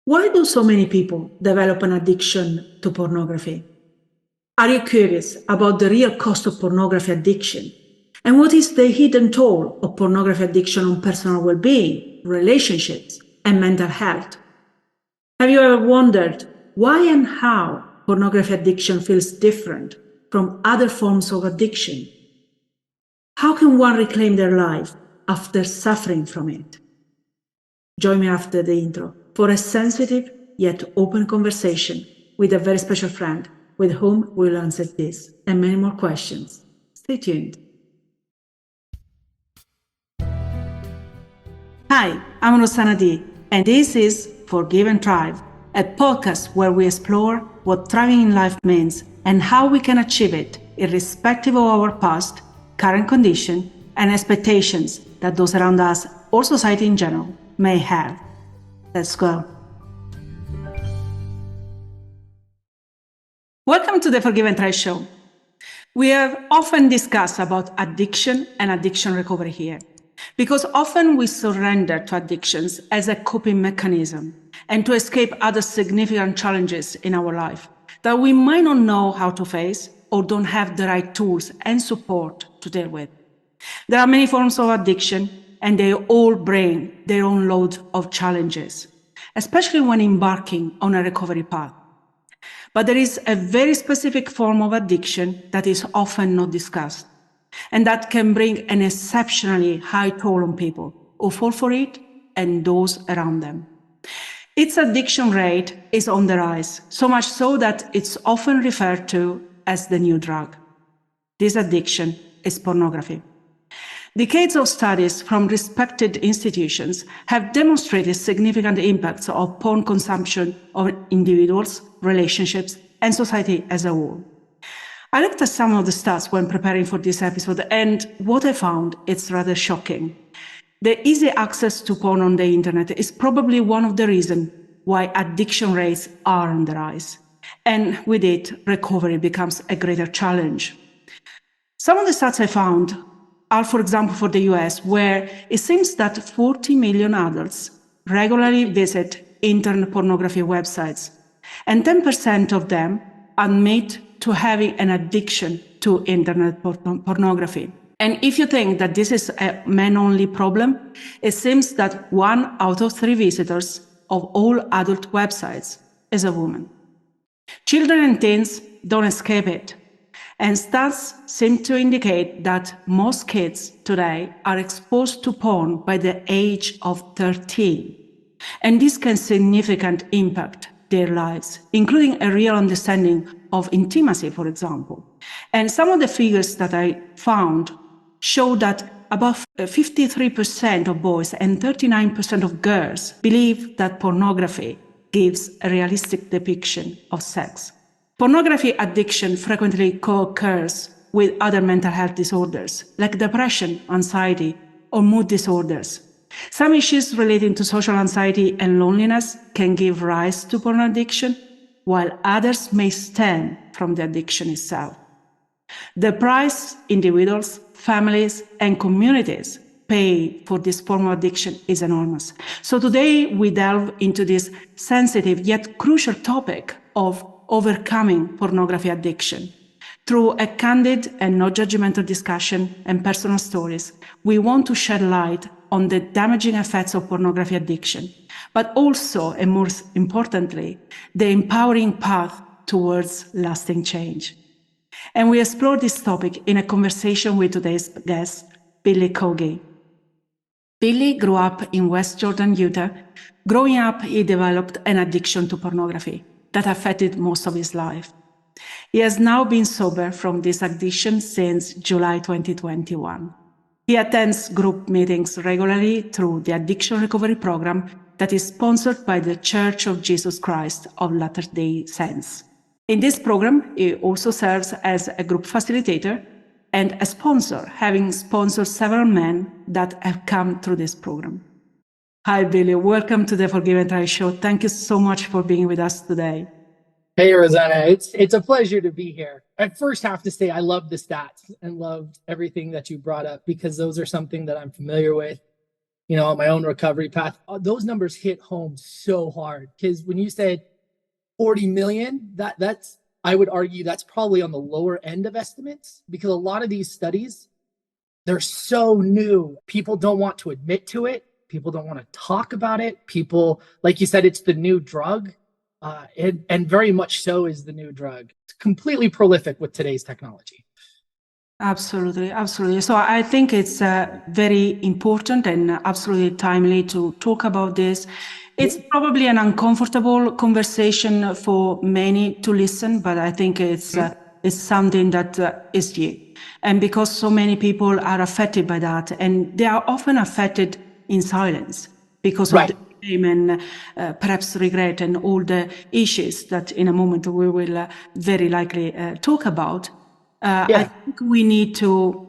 Why do so many people develop an addiction to pornography? Are you curious about the real cost of pornography addiction? And what is the hidden toll of pornography addiction on personal well-being, relationships, and mental health? Have you ever wondered why and how pornography addiction feels different from other forms of addiction? How can one reclaim their life after suffering from it? Join me after the intro for a sensitive yet open conversation with a very special friend with whom we'll answer this and many more questions. Stay tuned. Hi, I'm Rossana D, and this is Forgive and Thrive, a podcast where we explore what thriving in life means and how we can achieve it, irrespective of our past, current condition, and expectations that those around us or society in general may have. Let's go. Welcome to the Forgive and Thrive show. We have often discussed about addiction and addiction recovery here, because often we surrender to addictions as a coping mechanism and to escape other significant challenges in our life that we might not know how to face or don't have the right tools and support to deal with. There are many forms of addiction, and they all bring their own load of challenges, especially when embarking on a recovery path. But there is a very specific form of addiction that is often not discussed, and that can bring an exceptionally high toll on people who fall for it and those around them. Its addiction rate is on the rise, so much so that it's often referred to as the new drug. This addiction is pornography. Decades of studies from respected institutions have demonstrated significant impacts of porn consumption on individuals, relationships, and society as a whole. I looked at some of the stats when preparing for this episode, and what I found is rather shocking. The easy access to porn on the internet is probably one of the reasons why addiction rates are on the rise, and with it, recovery becomes a greater challenge. Some of the stats I found are, for example, for the US, where it seems that 40 million adults regularly visit internet pornography websites, and 10% of them admit to having an addiction to internet pornography. And if you think that this is a men-only problem, it seems that 1 out of 3 visitors of all adult websites is a woman. Children and teens don't escape it. And stats seem to indicate that most kids today are exposed to porn by the age of 13. And this can significantly impact their lives, including a real understanding of intimacy, for example. And some of the figures that I found show that about 53% of boys and 39% of girls believe that pornography gives a realistic depiction of sex. Pornography addiction frequently co-occurs with other mental health disorders, like depression, anxiety, or mood disorders. Some issues relating to social anxiety and loneliness can give rise to porn addiction, while others may stem from the addiction itself. The price individuals, families, and communities pay for this form of addiction is enormous. So today we delve into this sensitive yet crucial topic of overcoming pornography addiction. Through a candid and not judgmental discussion and personal stories, we want to shed light on the damaging effects of pornography addiction, but also, and more importantly, the empowering path towards lasting change. And we explore this topic in a conversation with today's guest, Billy Caughey. Billy grew up in West Jordan, Utah. Growing up, he developed an addiction to pornography that affected most of his life. He has now been sober from this addiction since July 2021. He attends group meetings regularly through the Addiction Recovery Program that is sponsored by the Church of Jesus Christ of Latter-day Saints. In this program, he also serves as a group facilitator and a sponsor, having sponsored several men that have come through this program. Hi, Billy. Welcome to the Forgive and Thrive show. Thank you so much for being with us today. Hey, Rosanna. It's a pleasure to be here. I first have to say I love the stats and loved everything that you brought up because those are something that I'm familiar with. on my own recovery path, those numbers hit home so hard. Because when you said 40 million, that's, I would argue that's probably on the lower end of estimates, because a lot of these studies, they're so new. People don't want to admit to it. People don't want to talk about it. People, like you said, it's the new drug. And very much so is the new drug. It's completely prolific with today's technology. Absolutely, absolutely. So I think it's very important and absolutely timely to talk about this. It's probably an uncomfortable conversation for many to listen, but I think it's something that is due. And because so many people are affected by that, and they are often affected in silence because of the shame and perhaps regret and all the issues that in a moment we will very likely talk about. I think we need to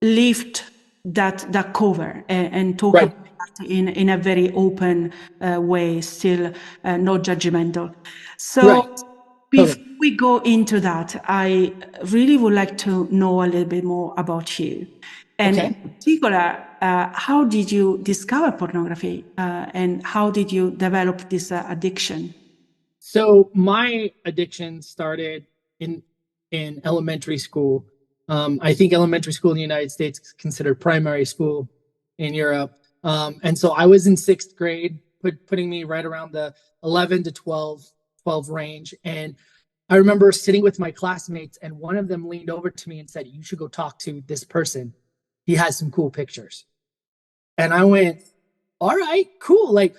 lift that cover and talk about it in a very open way, still not judgmental. So before we go into that, I really would like to know a little bit more about you. And in particular, how did you discover pornography and how did you develop this addiction? So my addiction started in elementary school. I think elementary school in the United States is considered primary school in Europe. And so I was in sixth grade, putting me right around the 11 to 12 range. And I remember sitting with my classmates, and one of them leaned over to me and said, "You should go talk to this person. He has some cool pictures." And I went, "All right, cool." Like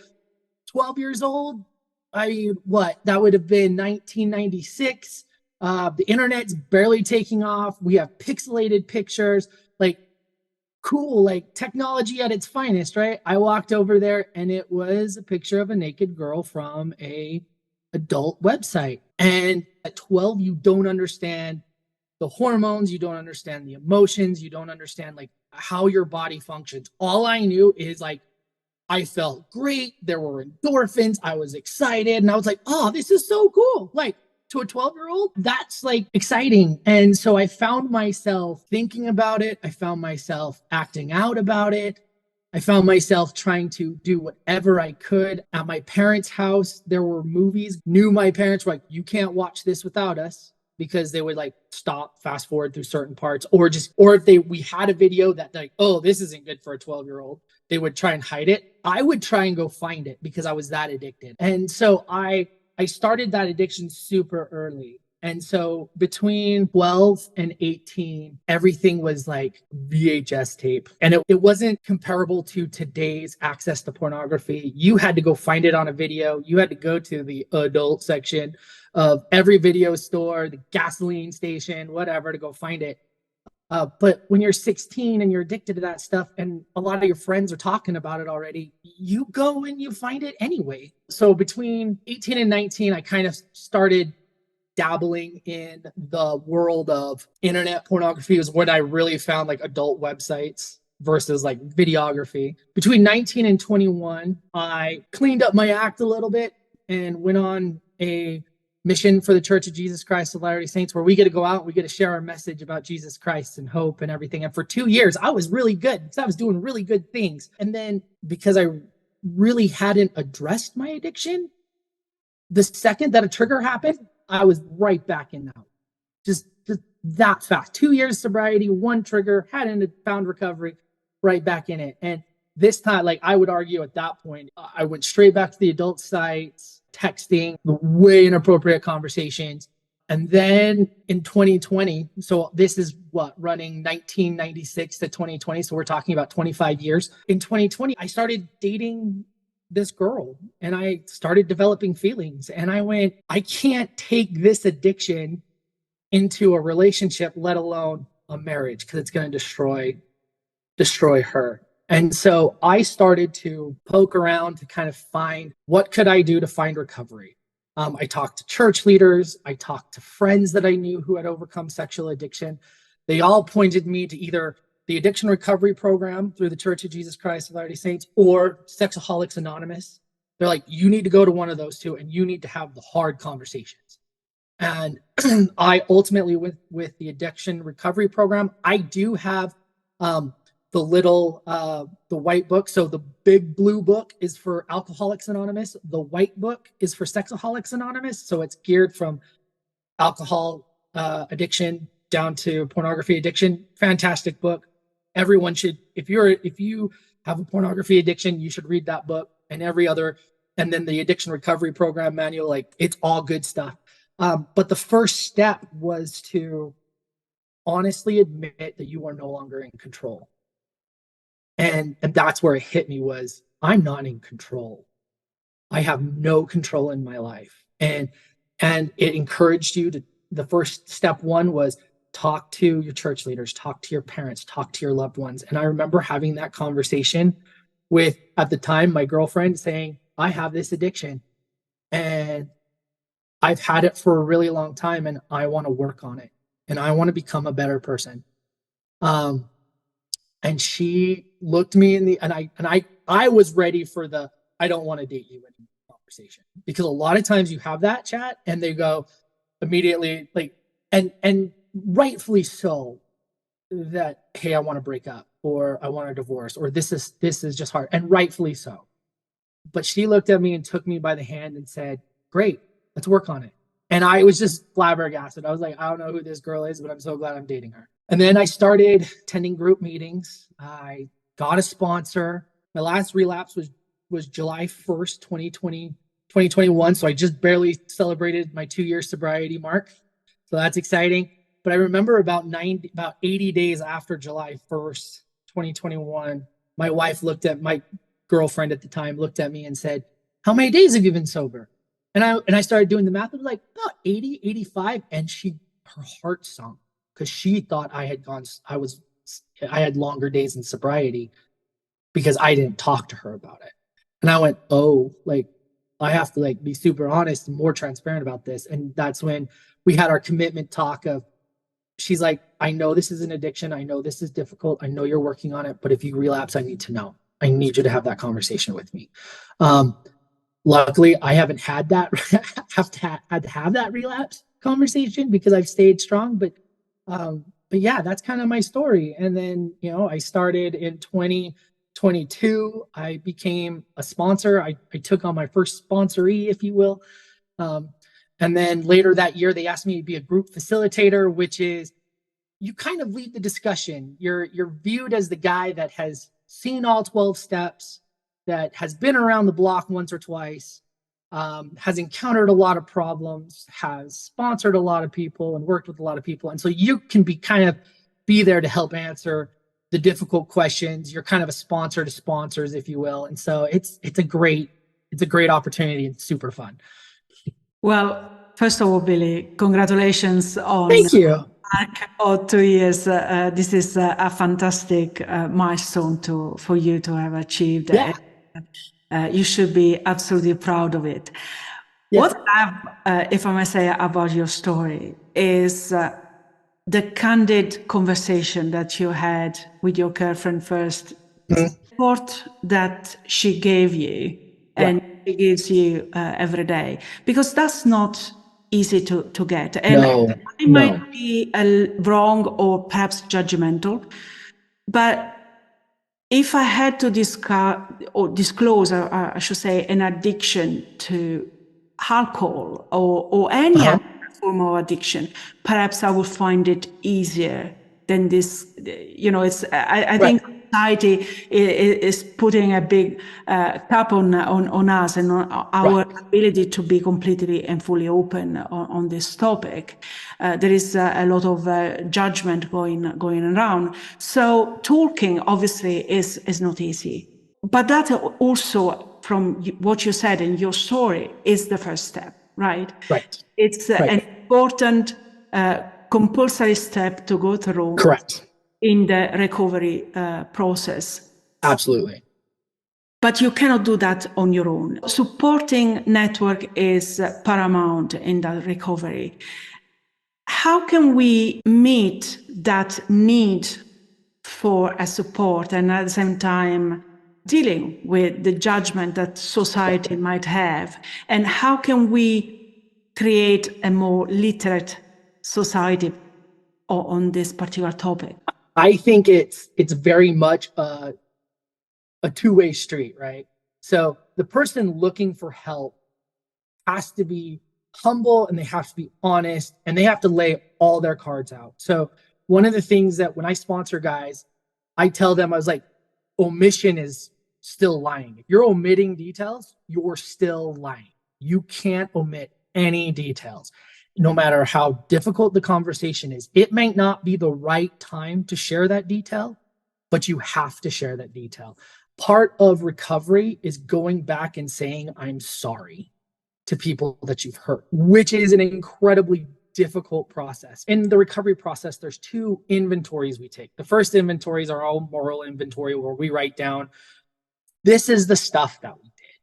12 years old. I mean, that would have been 1996. The internet's barely taking off. We have pixelated pictures, like cool, like technology at its finest, right? I walked over there and it was a picture of a naked girl from a adult website. And at 12, you don't understand the hormones, you don't understand the emotions, you don't understand like how your body functions. All I knew is like I felt great. There were endorphins. I was excited. And I was like, oh, this is so cool. Like to a 12-year-old, that's like exciting. And so I found myself thinking about it. I found myself acting out about it. I found myself trying to do whatever I could. At my parents' house, there were movies. Knew my parents were like, you can't watch this without us, because they would like stop, fast forward through certain parts, or if we had a video that like, oh, this isn't good for a 12-year-old, they would try and hide it. I would try and go find it because I was that addicted. And so I started that addiction super early. And so between 12 and 18, everything was like VHS tape. And it wasn't comparable to today's access to pornography. You had to go find it on a video. You had to go to the adult section of every video store, the gasoline station, whatever, to go find it. But when you're 16 and you're addicted to that stuff, and a lot of your friends are talking about it already, you go and you find it anyway. So between 18 and 19, I kind of started dabbling in the world of internet pornography. Was when I really found like adult websites versus like videography. Between 19 and 21, I cleaned up my act a little bit and went on a mission for the Church of Jesus Christ of Latter-day Saints, where we get to go out, we get to share our message about Jesus Christ and hope and everything. And for 2 years, I was really good because I was doing really good things. And then because I really hadn't addressed my addiction, the second that a trigger happened, I was right back in now. Just that fast. 2 years sobriety, one trigger, hadn't found recovery, right back in it. And this time, like I would argue at that point, I went straight back to the adult sites, texting, way inappropriate conversations. And then in 2020, so this is running 1996 to 2020. So we're talking about 25 years. In 2020, I started dating this girl and I started developing feelings. And I went, I can't take this addiction into a relationship, let alone a marriage, because it's going to destroy her. And so I started to poke around to kind of find what could I do to find recovery. I talked to church leaders. I talked to friends that I knew who had overcome sexual addiction. They all pointed me to either the addiction recovery program through the Church of Jesus Christ of Latter-day Saints or Sexaholics Anonymous. They're like, you need to go to one of those two and you need to have the hard conversations. And I ultimately, with the addiction recovery program, I do have the white book. So the big blue book is for Alcoholics Anonymous. The white book is for Sexaholics Anonymous. So it's geared from alcohol addiction down to pornography addiction. Fantastic book. Everyone should, if you have a pornography addiction, you should read that book and every other, and then the addiction recovery program manual. Like, it's all good stuff. But the first step was to honestly admit that you are no longer in control. And that's where it hit me, was I'm not in control. I have no control in my life. And it encouraged you to, the first step one was talk to your church leaders, talk to your parents, talk to your loved ones. And I remember having that conversation with, at the time, my girlfriend, saying, I have this addiction and I've had it for a really long time and I want to work on it and I want to become a better person. And she looked me in the, and I was ready for the, I don't want to date you anymore conversation, because a lot of times you have that chat and they go immediately like, and rightfully so, that, hey, I want to break up, or I want a divorce, or this is just hard, and rightfully so. But she looked at me and took me by the hand and said, great, let's work on it. And I was just flabbergasted. I was like, I don't know who this girl is, but I'm so glad I'm dating her. And then I started attending group meetings. I got a sponsor. My last relapse was July 1st, 2021. So I just barely celebrated my 2-year sobriety mark. So that's exciting. But I remember about 80 days after July 1st, 2021, my wife looked at, my girlfriend at the time looked at me and said, how many days have you been sober? And I started doing the math. It was like about 80, 85. And her heart sunk, because she thought I had longer days in sobriety because I didn't talk to her about it. And I went, oh, like, I have to like be super honest and more transparent about this. And that's when we had our commitment talk of, she's like, I know this is an addiction. I know this is difficult. I know you're working on it, but if you relapse, I need to know. I need you to have that conversation with me. Luckily, I haven't had that had to have that relapse conversation because I've stayed strong. But yeah, that's kind of my story. And then, I started in 2022. I became a sponsor. I took on my first sponsoree, if you will. And then later that year, they asked me to be a group facilitator, which is, you kind of lead the discussion. You're viewed as the guy that has seen all 12 steps, that has been around the block once or twice, has encountered a lot of problems, has sponsored a lot of people and worked with a lot of people. And so you can be there to help answer the difficult questions. You're kind of a sponsor to sponsors, if you will. And so it's a great opportunity and super fun. Well, first of all, Billy, congratulations on Thank you. 2 years. This is a fantastic milestone for you to have achieved. Yeah. You should be absolutely proud of it. Yeah. What I have, if I may say, about your story is the candid conversation that you had with your girlfriend first, the support that she gave you and she gives you every day, because that's not easy to get. And I might be wrong or perhaps judgmental, but if I had to disclose, I should say, an addiction to alcohol or any other form of addiction, perhaps I would find it easier than this. It's I think society is putting a big cap on us and on our ability to be completely and fully open on this topic. There is a lot of judgment going around. So talking obviously is not easy, but that also, from what you said in your story, is the first step, right? Right. It's an important compulsory step to go through. Correct. In the recovery process. Absolutely. But you cannot do that on your own. Supporting network is paramount in that recovery. How can we meet that need for a support and at the same time dealing with the judgment that society might have? And how can we create a more literate society on this particular topic? I think it's very much a two-way street, right? So the person looking for help has to be humble, and they have to be honest, and they have to lay all their cards out. So one of the things that when I sponsor guys, I tell them, I was like, omission is still lying. If you're omitting details, you're still lying. You can't omit any details, no matter how difficult the conversation is. It may not be the right time to share that detail, but you have to share that detail. Part of recovery is going back and saying, I'm sorry to people that you've hurt, which is an incredibly difficult process. In the recovery process, there's two inventories we take. The first inventories are all moral inventory, where we write down, this is the stuff that we did.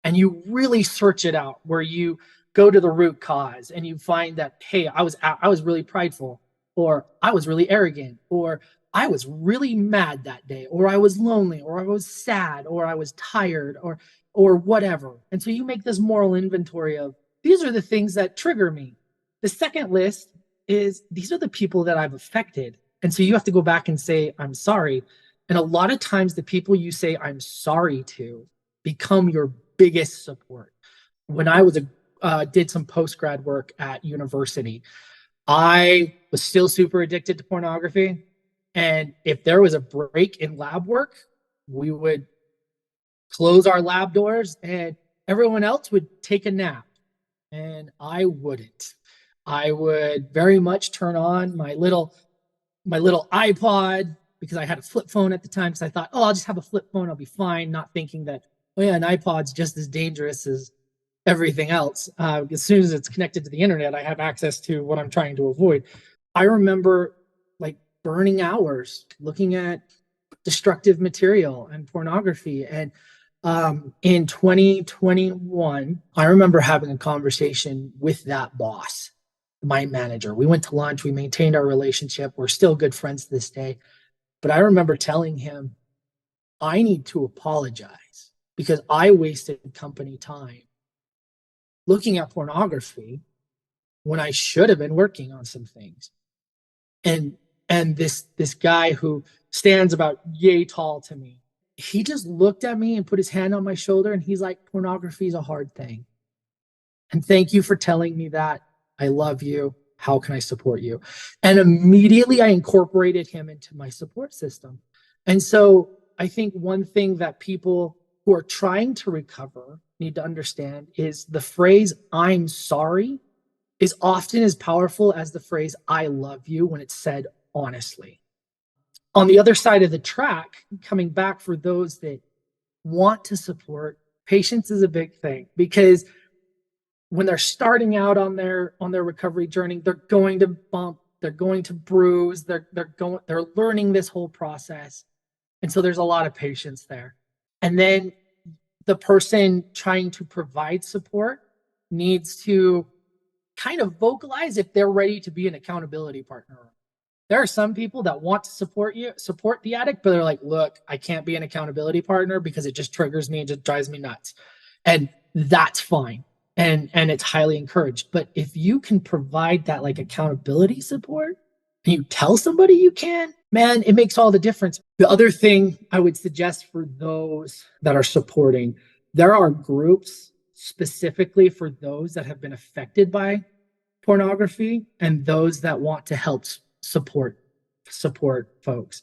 And you really search it out, where you go to the root cause and you find that, hey, I was really prideful, or I was really arrogant, or I was really mad that day, or I was lonely, or I was sad, or I was tired, or whatever. And so you make this moral inventory of, these are the things that trigger me. The second list is, these are the people that I've affected. And so you have to go back and say, I'm sorry. And a lot of times the people you say I'm sorry to become your biggest support. When I was did some post-grad work at university, I was still super addicted to pornography. And if there was a break in lab work, we would close our lab doors and everyone else would take a nap. And I wouldn't. I would very much turn on my little iPod, because I had a flip phone at the time, because I thought, oh, I'll just have a flip phone, I'll be fine, not thinking that, oh yeah, an iPod's just as dangerous as everything else. As soon as it's connected to the internet, I have access to what I'm trying to avoid. I remember like burning hours looking at destructive material and pornography. And in 2021, I remember having a conversation with that boss, my manager. We went to lunch, we maintained our relationship. We're still good friends to this day. But I remember telling him, I need to apologize because I wasted company time looking at pornography when I should have been working on some things. And this guy who stands about yay tall to me, he just looked at me and put his hand on my shoulder, and he's like, pornography is a hard thing. And thank you for telling me that. I love you. How can I support you? And immediately I incorporated him into my support system. And so I think one thing that people who are trying to recover need to understand is the phrase, I'm sorry, is often as powerful as the phrase, I love you, when it's said honestly. On the other side of the track, coming back for those that want to support, patience is a big thing, because when they're starting out on their recovery journey, they're going to bump, they're going to bruise, they're learning this whole process. And so there's a lot of patience there. And then the person trying to provide support needs to kind of vocalize if they're ready to be an accountability partner. There are some people that want to support the addict, but they're like, look, I can't be an accountability partner because it just triggers me and just drives me nuts. And that's fine. And it's highly encouraged. But if you can provide that like accountability support and you tell somebody you can, man, it makes all the difference. The other thing I would suggest for those that are supporting, there are groups specifically for those that have been affected by pornogaphy and those that want to help support folks.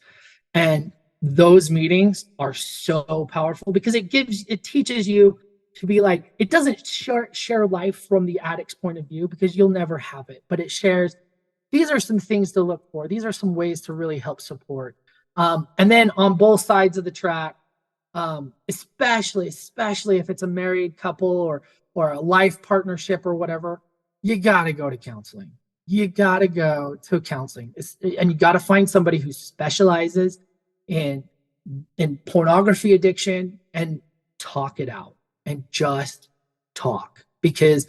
And those meetings are so powerful because it teaches you to be like, it doesn't share life from the addict's point of view because you'll never have it, but it shares, these are some things to look for. These are some ways to really help support. And then on both sides of the track, especially if it's a married couple or a life partnership or whatever, you got to go to counseling. You got to go to counseling, and you got to find somebody who specializes in pornography addiction and talk it out and just talk, because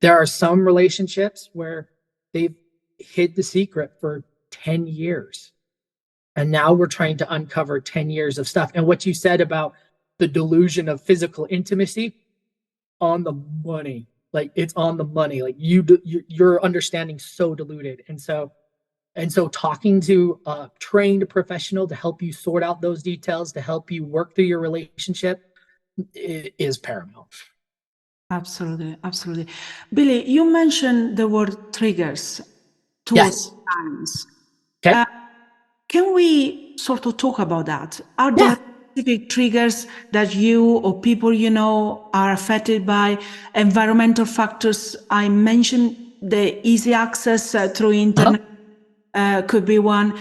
there are some relationships where they've hid the secret for 10 years. And now we're trying to uncover 10 years of stuff. And what you said about the delusion of physical intimacy, on the money. Like, it's on the money. Like, your understanding so diluted. And so And so talking to a trained professional to help you sort out those details, to help you work through your relationship is paramount. Absolutely, absolutely. Billy, you mentioned the word triggers 2 or 3 Yes. times. Okay. Can we sort of talk about that? Are Yeah. there specific triggers that you or people you know are affected by? Environmental factors, I mentioned the easy access through internet could be one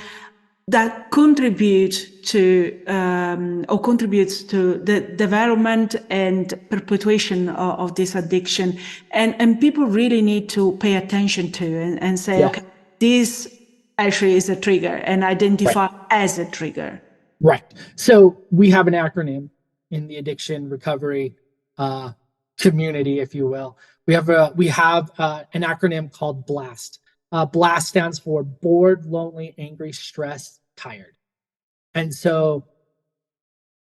that contribute to or contributes to the development and perpetuation of this addiction, and people really need to pay attention to and say, Yeah. okay, this actually is a trigger, and identify Right. as a trigger. Right. So we have an acronym in the addiction recovery community, if you will. We have an acronym called BLAST. BLAST stands for bored, lonely, angry, stressed, tired. And so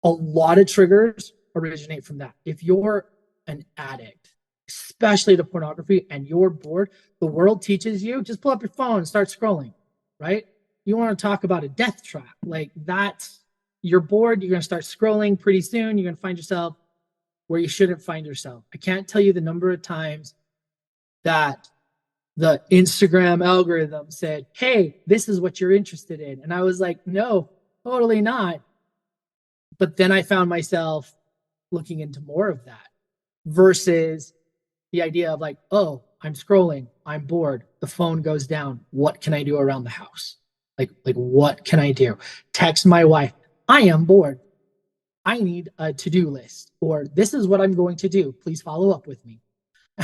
a lot of triggers originate from that. If you're an addict, especially to pornography, and you're bored, the world teaches you just pull up your phone and start scrolling, right? You want to talk about a death trap. Like that's, you're bored, you're going to start scrolling pretty soon. You're going to find yourself where you shouldn't find yourself. I can't tell you the number of times that the Instagram algorithm said, hey, this is what you're interested in. And I was like, no, totally not. But then I found myself looking into more of that versus the idea of like, oh, I'm scrolling, I'm bored, the phone goes down. What can I do around the house? Like what can I do? Text my wife, I am bored. I need a to-do list, or this is what I'm going to do. Please follow up with me.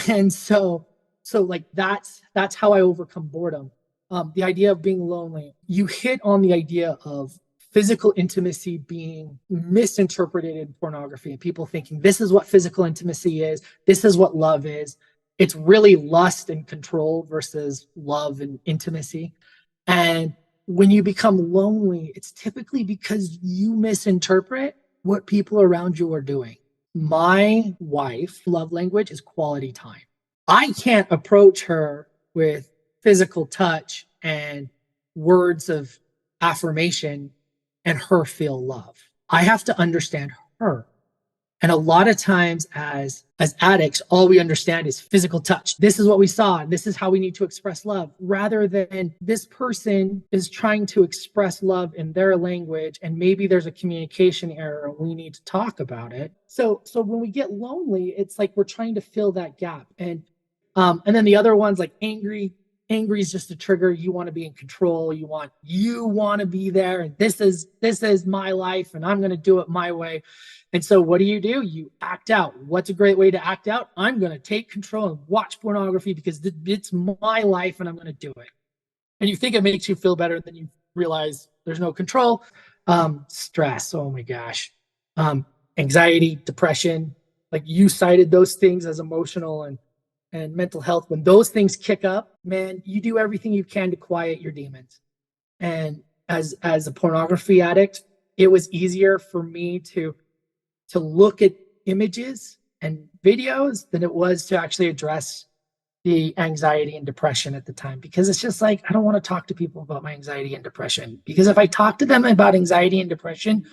And so like that's how I overcome boredom. The idea of being lonely, you hit on the idea of physical intimacy being misinterpreted in pornography, and people thinking this is what physical intimacy is, this is what love is. It's really lust and control versus love and intimacy. And when you become lonely, it's typically because you misinterpret what people around you are doing. My wife love language is quality time. I can't approach her with physical touch and words of affirmation and her feel love. I have to understand her. And a lot of times as addicts, all we understand is physical touch. This is what we saw, and this is how we need to express love, rather than this person is trying to express love in their language, and maybe there's a communication error and we need to talk about it. So when we get lonely, it's like we're trying to fill that gap. And then the other ones like angry. Angry is just a trigger. You want to be in control. You want to be there. And this is my life, and I'm going to do it my way. And so what do? You act out. What's a great way to act out? I'm going to take control and watch pornography because it's my life and I'm going to do it. And you think it makes you feel better, then you realize there's no control. Stress. Oh my gosh. Anxiety, depression. Like you cited those things as emotional and mental health. When those things kick up, man, you do everything you can to quiet your demons. And as a pornography addict, it was easier for me to look at images and videos than it was to actually address the anxiety and depression at the time, because it's just like I don't want to talk to people about my anxiety and depression, because if I talk to them about anxiety and depression,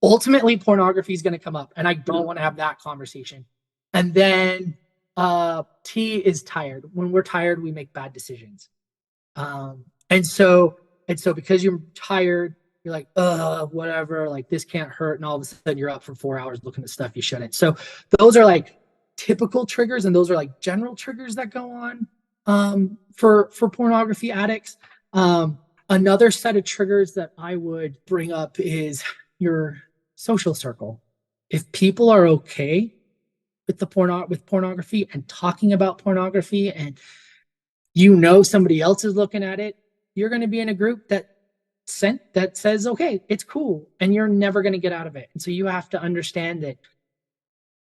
ultimately pornography is going to come up and I don't want to have that conversation. And then T is tired. When we're tired, we make bad decisions. And so because you're tired, you're like, whatever, like this can't hurt. And all of a sudden you're up for 4 hours looking at stuff you shouldn't. So those are like typical triggers, and those are like general triggers that go on for pornography addicts. Another set of triggers that I would bring up is your social circle. If people are okay with with pornography and talking about pornography, and somebody else is looking at it, you're going to be in a group that says, okay, it's cool, and you're never going to get out of it. And so you have to understand that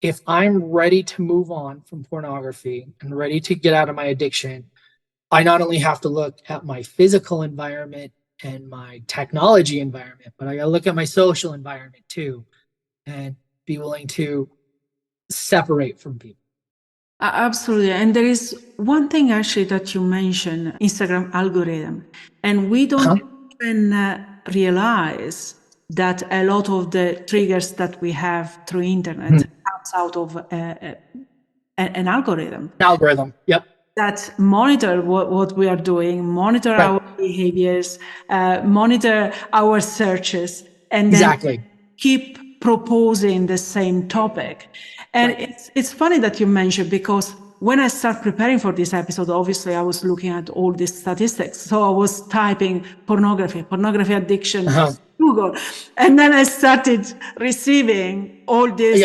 if I'm ready to move on from pornography and ready to get out of my addiction, I not only have to look at my physical environment and my technology environment, but I got to look at my social environment too, and be willing to separate from people. Absolutely. And there is one thing actually that you mentioned, Instagram algorithm. And we don't even realize that a lot of the triggers that we have through internet comes out of an algorithm. Algorithm. Yep. That monitor what we are doing, monitor our behaviors, monitor our searches, and then keep proposing the same topic. And it's funny that you mentioned, because when I started preparing for this episode, obviously I was looking at all these statistics. So I was typing pornography addiction, Google, and then I started receiving all these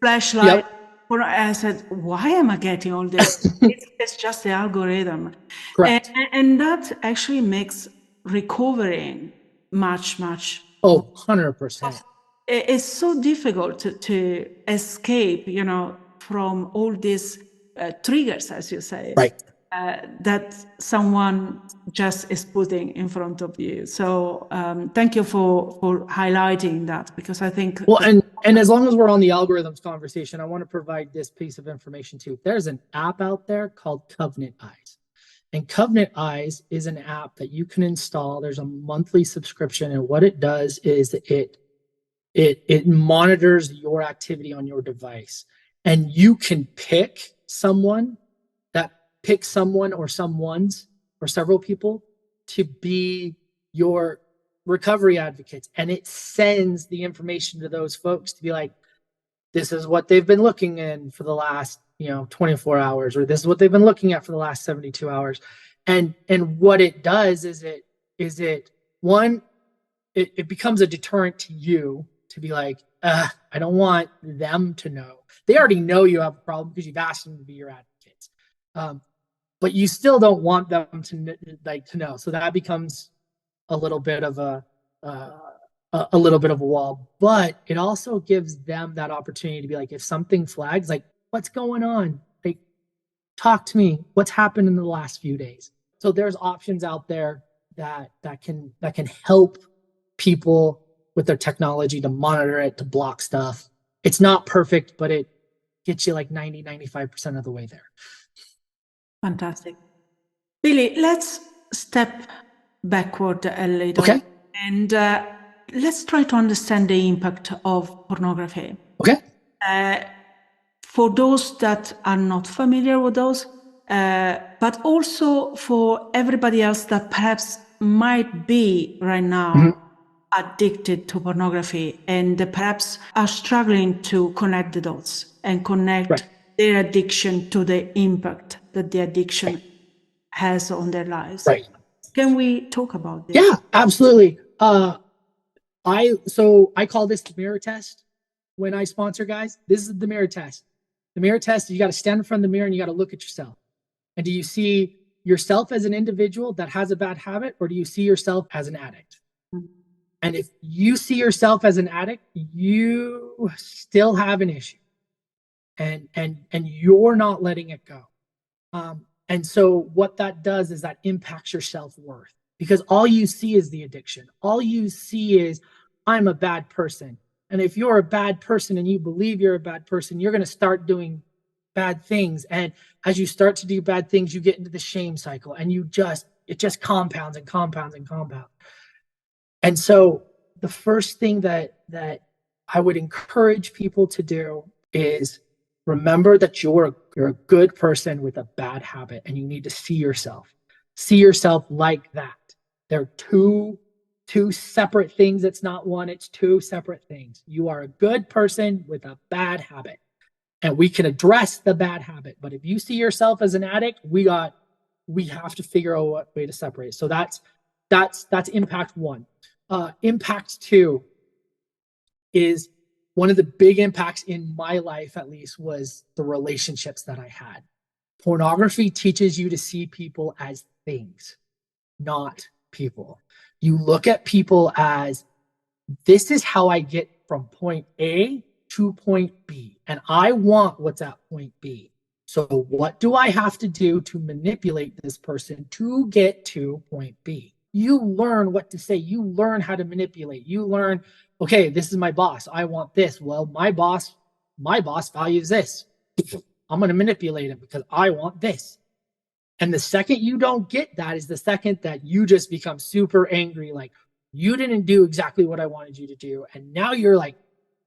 flashlight. I said, why am I getting all this? It's just the algorithm. Correct. And that actually makes recovering much 100%. It's so difficult to escape, from all these triggers, as you say, that someone just is putting in front of you. So thank you for highlighting that, because I think... Well, and as long as we're on the algorithms conversation, I want to provide this piece of information too. There's an app out there called Covenant Eyes. And Covenant Eyes is an app that you can install. There's a monthly subscription, and what it does is it monitors your activity on your device, and you can pick someone or someone's or several people to be your recovery advocates, and it sends the information to those folks to be like, this is what they've been looking in for the last 24 hours, or this is what they've been looking at for the last 72 hours. And what it does is it becomes a deterrent to you to be like, I don't want them to know. They already know you have a problem because you've asked them to be your advocates. But you still don't want them to know. So that becomes a little bit of a wall. But it also gives them that opportunity to be like, if something flags, like, what's going on? Like, talk to me. What's happened in the last few days? So there's options out there that can help people with their technology to monitor it, to block stuff. It's not perfect, but it gets you like 95% of the way there. Fantastic. Billy, let's step backward a little. Okay. And let's try to understand the impact of pornography. Okay. For those that are not familiar with those, but also for everybody else that perhaps might be right now addicted to pornography and perhaps are struggling to connect the dots and connect their addiction to the impact that the addiction has on their lives. Right. Can we talk about this? Yeah, absolutely. I call this the mirror test when I sponsor guys. This is the mirror test. The mirror test, you got to stand in front of the mirror and you got to look at yourself. And do you see yourself as an individual that has a bad habit, or do you see yourself as an addict? And if you see yourself as an addict, you still have an issue, and you're not letting it go. And so what that does is that impacts your self-worth, because all you see is the addiction. All you see is, I'm a bad person. And if you're a bad person and you believe you're a bad person, you're going to start doing bad things. And as you start to do bad things, you get into the shame cycle, and it just compounds and compounds and compounds. And so the first thing that I would encourage people to do is remember that you're a good person with a bad habit, and you need to see yourself like that. They're two separate things. It's not one, it's two separate things. You are a good person with a bad habit, and we can address the bad habit. But if you see yourself as an addict, we have to figure out what way to separate. So that's impact one. Impact two is, one of the big impacts in my life, at least, was the relationships that I had. Pornography teaches you to see people as things, not people. You look at people as, this is how I get from point A to point B, and I want what's at point B. So what do I have to do to manipulate this person to get to point B? You learn what to say. You learn how to manipulate. You learn, okay, this is my boss. I want this. Well, my boss values this. I'm going to manipulate him because I want this. And the second you don't get that is the second that you just become super angry. Like, you didn't do exactly what I wanted you to do. And now you're like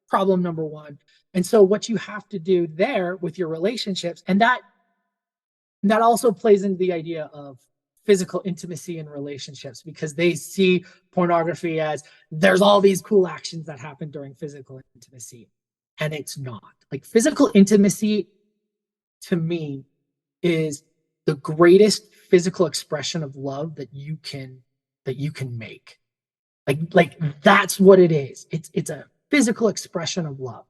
problem number one. And so what you have to do there with your relationships, and that also plays into the idea of physical intimacy in relationships, because they see pornography as there's all these cool actions that happen during physical intimacy. And it's not. Like, physical intimacy to me is the greatest physical expression of love that you can make. Like that's what it is. It's a physical expression of love.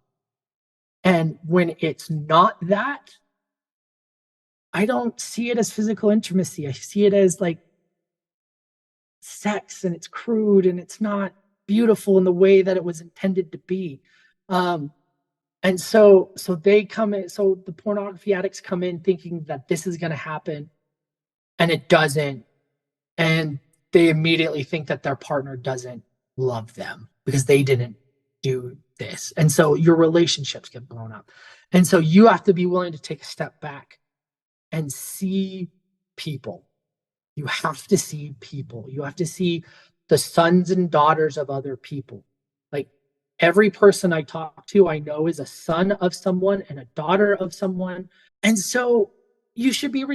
And when it's not that, I don't see it as physical intimacy. I see it as like sex, and it's crude, and it's not beautiful in the way that it was intended to be. And so they come in, so the pornography addicts come in thinking that this is going to happen, and it doesn't. And they immediately think that their partner doesn't love them because they didn't do this. And so your relationships get blown up. And so you have to be willing to take a step back and see people. You have to see people. You have to see the sons and daughters of other people. Like, every person I talk to, I know is a son of someone and a daughter of someone. And so you should be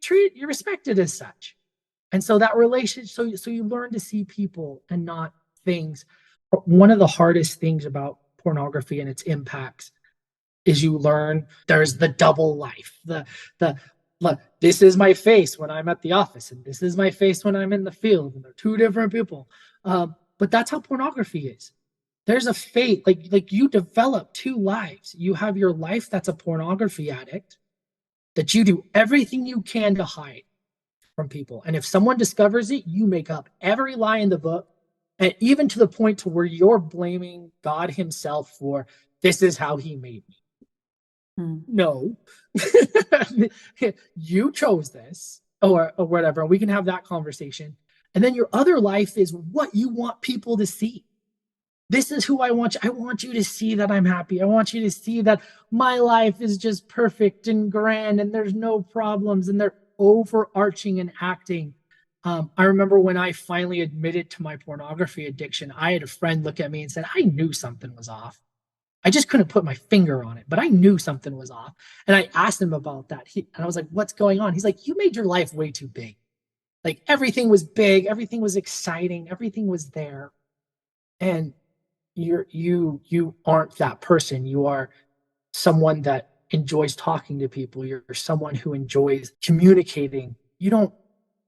treated, you're respected as such. And so that relationship, so you learn to see people and not things. One of the hardest things about pornography and its impacts is you learn there's the double life. The look, this is my face when I'm at the office, and this is my face when I'm in the field, and they're two different people. But that's how pornography is. There's a fate, like you develop two lives. You have your life that's a pornography addict that you do everything you can to hide from people. And if someone discovers it, you make up every lie in the book, and even to the point to where you're blaming God himself for this is how he made me. No, you chose this, or whatever. We can have that conversation. And then your other life is what you want people to see. This is who I want you. I want you to see that I'm happy. I want you to see that my life is just perfect and grand and there's no problems, and they're overarching and acting. I remember when I finally admitted to my pornography addiction, I had a friend look at me and said, I knew something was off. I just couldn't put my finger on it, but I knew something was off. And I asked him about that. And I was like, what's going on? He's like, you made your life way too big. Like, everything was big. Everything was exciting. Everything was there. And you aren't that person. You are someone that enjoys talking to people. You're someone who enjoys communicating. You don't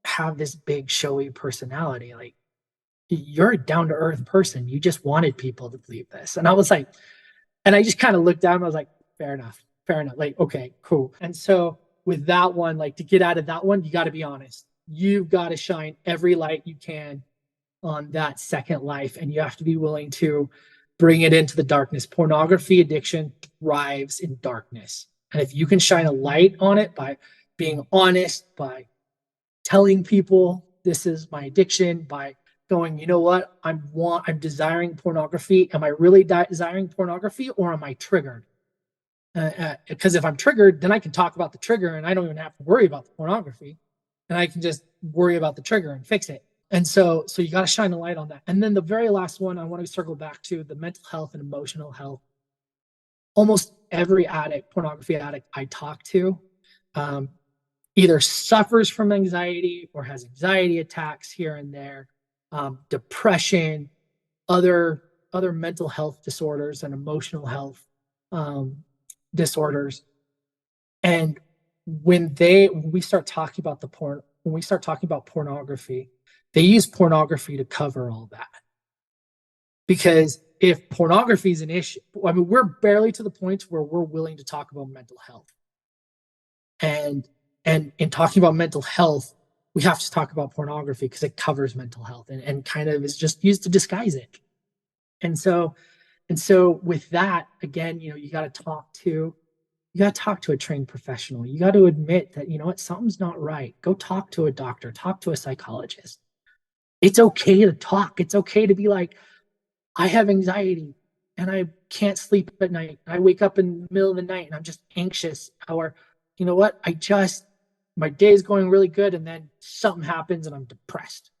have this big showy personality. Like, you're a down-to-earth person. You just wanted people to believe this. And I was like, and I just kind of looked down. I was like, fair enough. Like, okay, cool. And so with that one, like, to get out of that one, you got to be honest. You've got to shine every light you can on that second life, and you have to be willing to bring it into the darkness. Pornography addiction thrives in darkness. And if you can shine a light on it by being honest, by telling people this is my addiction, by going, you know what, I'm desiring pornography. Am I really desiring pornography, or am I triggered? Because if I'm triggered, then I can talk about the trigger, and I don't even have to worry about the pornography, and I can just worry about the trigger and fix it. And so you got to shine a light on that. And then the very last one I want to circle back to, the mental health and emotional health. Almost every pornography addict I talk to, either suffers from anxiety or has anxiety attacks here and there, depression, other mental health disorders and emotional health disorders. And when we start talking about pornography, they use pornography to cover all that. Because if pornography is an issue, I mean, we're barely to the point where we're willing to talk about mental health. And in talking about mental health, we have to talk about pornography because it covers mental health and kind of is just used to disguise it. And so with that, again, you got to talk to a trained professional. You got to admit that, you know what, something's not right. Go talk to a doctor, talk to a psychologist. It's okay to talk. It's okay to be like, I have anxiety and I can't sleep at night. I wake up in the middle of the night and I'm just anxious. Or, you know what? My day is going really good, and then something happens and I'm depressed.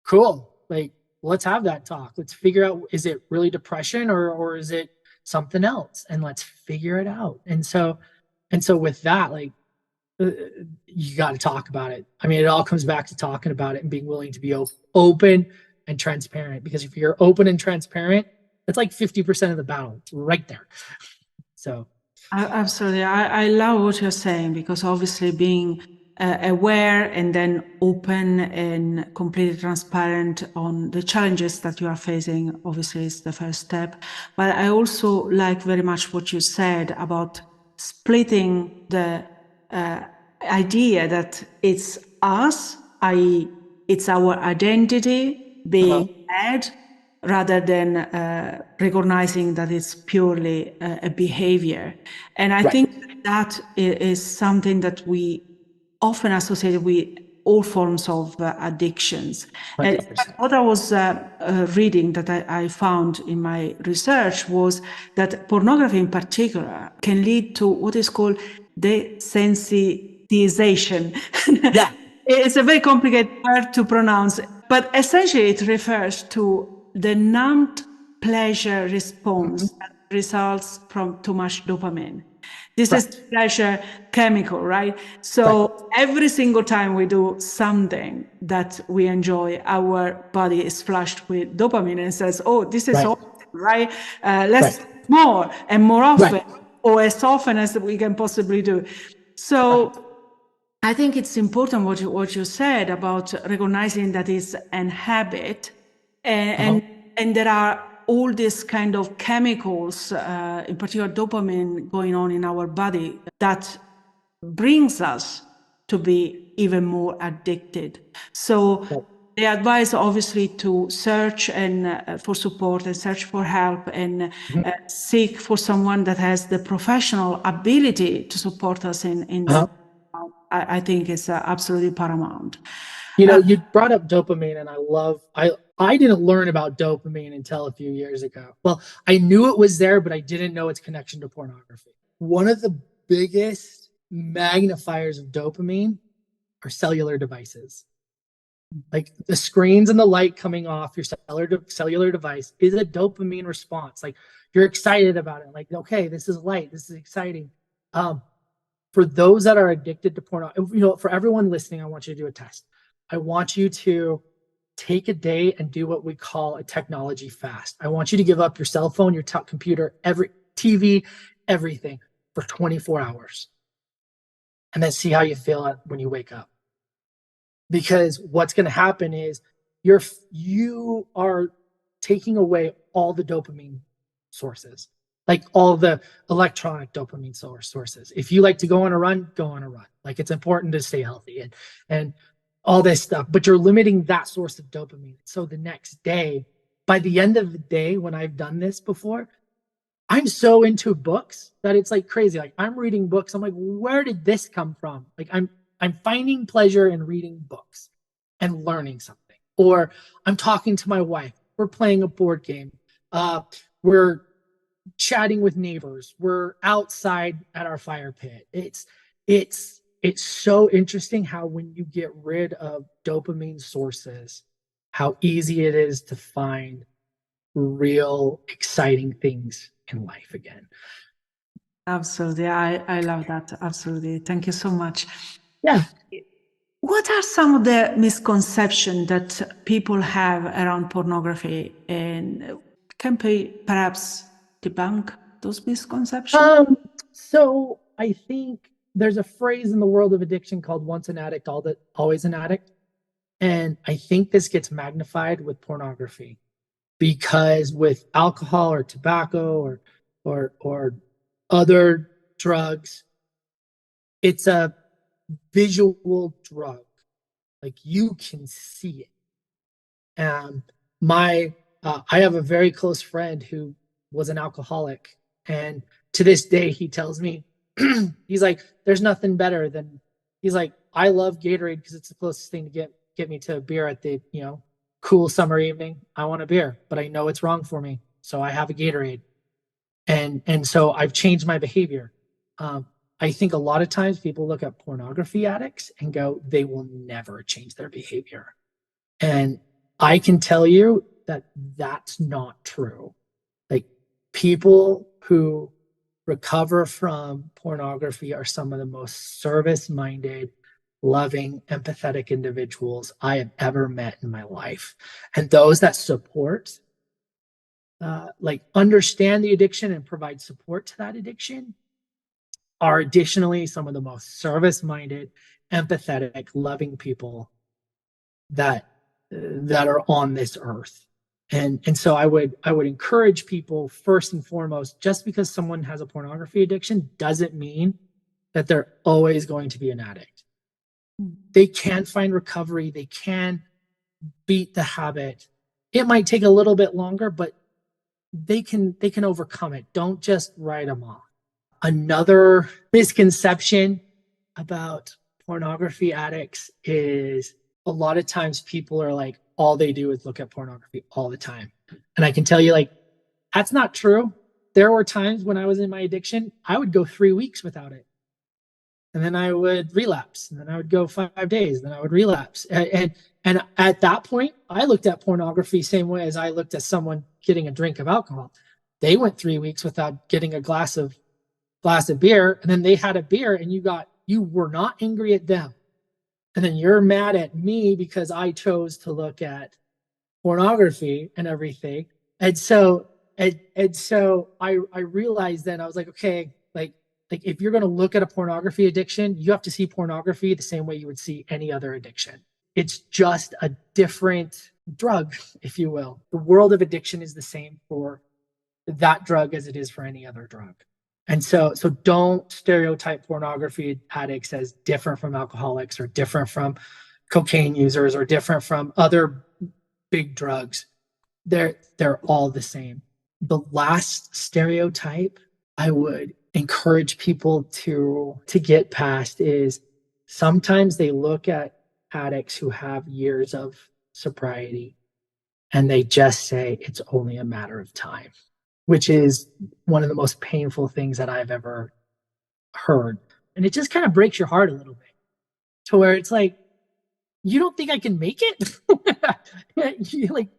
Cool. Like, let's have that talk. Let's figure out, is it really depression, or is it something else? And let's figure it out. And so with that, like, you got to talk about it. I mean, it all comes back to talking about it and being willing to be open and transparent. Because if you're open and transparent, it's like 50% of the battle right there. So Absolutely. I love what you're saying, because obviously being aware and then open and completely transparent on the challenges that you are facing obviously is the first step. But I also like very much what you said about splitting the idea that it's us, i.e., it's our identity being bad, rather than recognizing that it's purely a behavior. And I think that is something that we often associate with all forms of addictions. And 100%. what I was reading that I found in my research was that pornography in particular can lead to what is called de-sensitization. Yeah. It's a very complicated word to pronounce, but essentially it refers to the numbed pleasure response that results from too much dopamine. This is pleasure chemical, right? So every single time we do something that we enjoy, our body is flushed with dopamine and says, oh, this is awesome, right? Let's do more and more often, or as often as we can possibly do. So I think it's important what you said about recognizing that it's an habit, and there are all these kind of chemicals, in particular dopamine, going on in our body that brings us to be even more addicted. So the advice, obviously, to search and for support and search for help and seek for someone that has the professional ability to support us in that. I think is absolutely paramount. You brought up dopamine, and I didn't learn about dopamine until a few years ago. Well, I knew it was there, but I didn't know its connection to pornography. One of the biggest magnifiers of dopamine are cellular devices. Like the screens and the light coming off your cellular device is a dopamine response. Like you're excited about it. Like, okay, this is light. This is exciting. For those that are addicted to porn, for everyone listening, I want you to do a test. I want you to take a day and do what we call a technology fast. I want you to give up your cell phone, your computer, every TV, everything for 24 hours. And then see how you feel when you wake up. Because what's going to happen is you are taking away all the dopamine sources, like all the electronic dopamine sources. If you like to go on a run, go on a run. Like it's important to stay healthy and all this stuff, but you're limiting that source of dopamine. So the next day, by the end of the day, when I've done this before, I'm so into books that it's like crazy. Like I'm reading books. I'm like, where did this come from? Like I'm finding pleasure in reading books and learning something. Or I'm talking to my wife. We're playing a board game. We're chatting with neighbors. We're outside at our fire pit. It's so interesting how when you get rid of dopamine sources, how easy it is to find real exciting things in life again. Absolutely. I love that. Absolutely. Thank you so much. Yeah. What are some of the misconceptions that people have around pornography, and can perhaps debunk those misconceptions? So I think there's a phrase in the world of addiction called once an addict, always an addict. And I think this gets magnified with pornography, because with alcohol or tobacco or other drugs, it's a visual drug. Like you can see it. I have a very close friend who was an alcoholic, and to this day he tells me, he's like, there's nothing better than, he's like, I love Gatorade because it's the closest thing to get me to a beer at the cool summer evening. I want a beer, but I know it's wrong for me. so I have a Gatorade, and so I've changed my behavior. I think a lot of times people look at pornography addicts and go, they will never change their behavior. And I can tell you that that's not true. Like, people who recover from pornography are some of the most service-minded, loving, empathetic individuals I have ever met in my life. And those that support, like, understand the addiction and provide support to that addiction are additionally some of the most service-minded, empathetic, loving people that that are on this earth. And so I would encourage people, first and foremost, just because someone has a pornography addiction doesn't mean that they're always going to be an addict. They can find recovery, they can beat the habit. It might take a little bit longer, but they can overcome it. Don't just write them off. Another misconception about pornography addicts is a lot of times people are like, all they do is look at pornography all the time. And I can tell you, like, that's not true. There were times when I was in my addiction, I would go 3 weeks without it. And then I would relapse. And then I would go 5 days. And then I would relapse. And at that point, I looked at pornography same way as I looked at someone getting a drink of alcohol. They went 3 weeks without getting a glass of beer, and then they had a beer, and you were not angry at them, and then you're mad at me because I chose to look at pornography and everything. And so I realized then, I was like, okay, like if you're going to look at a pornography addiction, you have to see pornography the same way you would see any other addiction. It's just a different drug, if you will. The world of addiction is the same for that drug as it is for any other drug. And so don't stereotype pornography addicts as different from alcoholics or different from cocaine users or different from other big drugs. They're all the same. The last stereotype I would encourage people to get past is sometimes they look at addicts who have years of sobriety and they just say it's only a matter of time, which is one of the most painful things that I've ever heard. And it just kind of breaks your heart a little bit, to where it's like, you don't think I can make it? Like,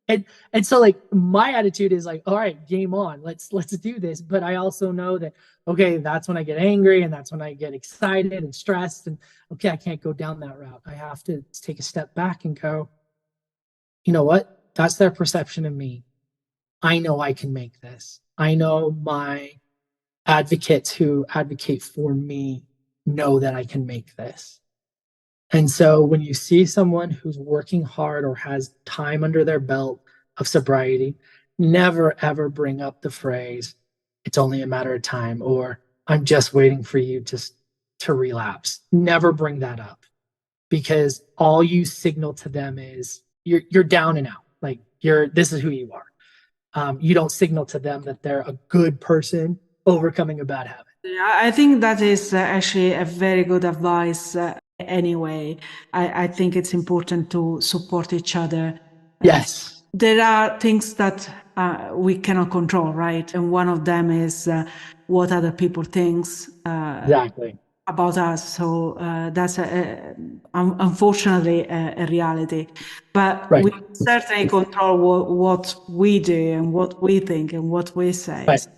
and so, like, my attitude is like, all right, game on, let's do this. But I also know that, okay, that's when I get angry, and that's when I get excited and stressed, and okay, I can't go down that route. I have to take a step back and go, you know what? That's their perception of me. I know I can make this. I know my advocates who advocate for me know that I can make this. And so when you see someone who's working hard or has time under their belt of sobriety, never ever bring up the phrase, it's only a matter of time, or I'm just waiting for you to relapse. Never bring that up, because all you signal to them is you're down and out. Like, this is who you are. You don't signal to them that they're a good person overcoming a bad habit. Yeah, I think that is actually a very good advice. Anyway, I think it's important to support each other. Yes. There are things that we cannot control, right? And one of them is what other people think Exactly. about us. So that's unfortunately a reality. But Right. we certainly control what we do and what we think and what we say. Right.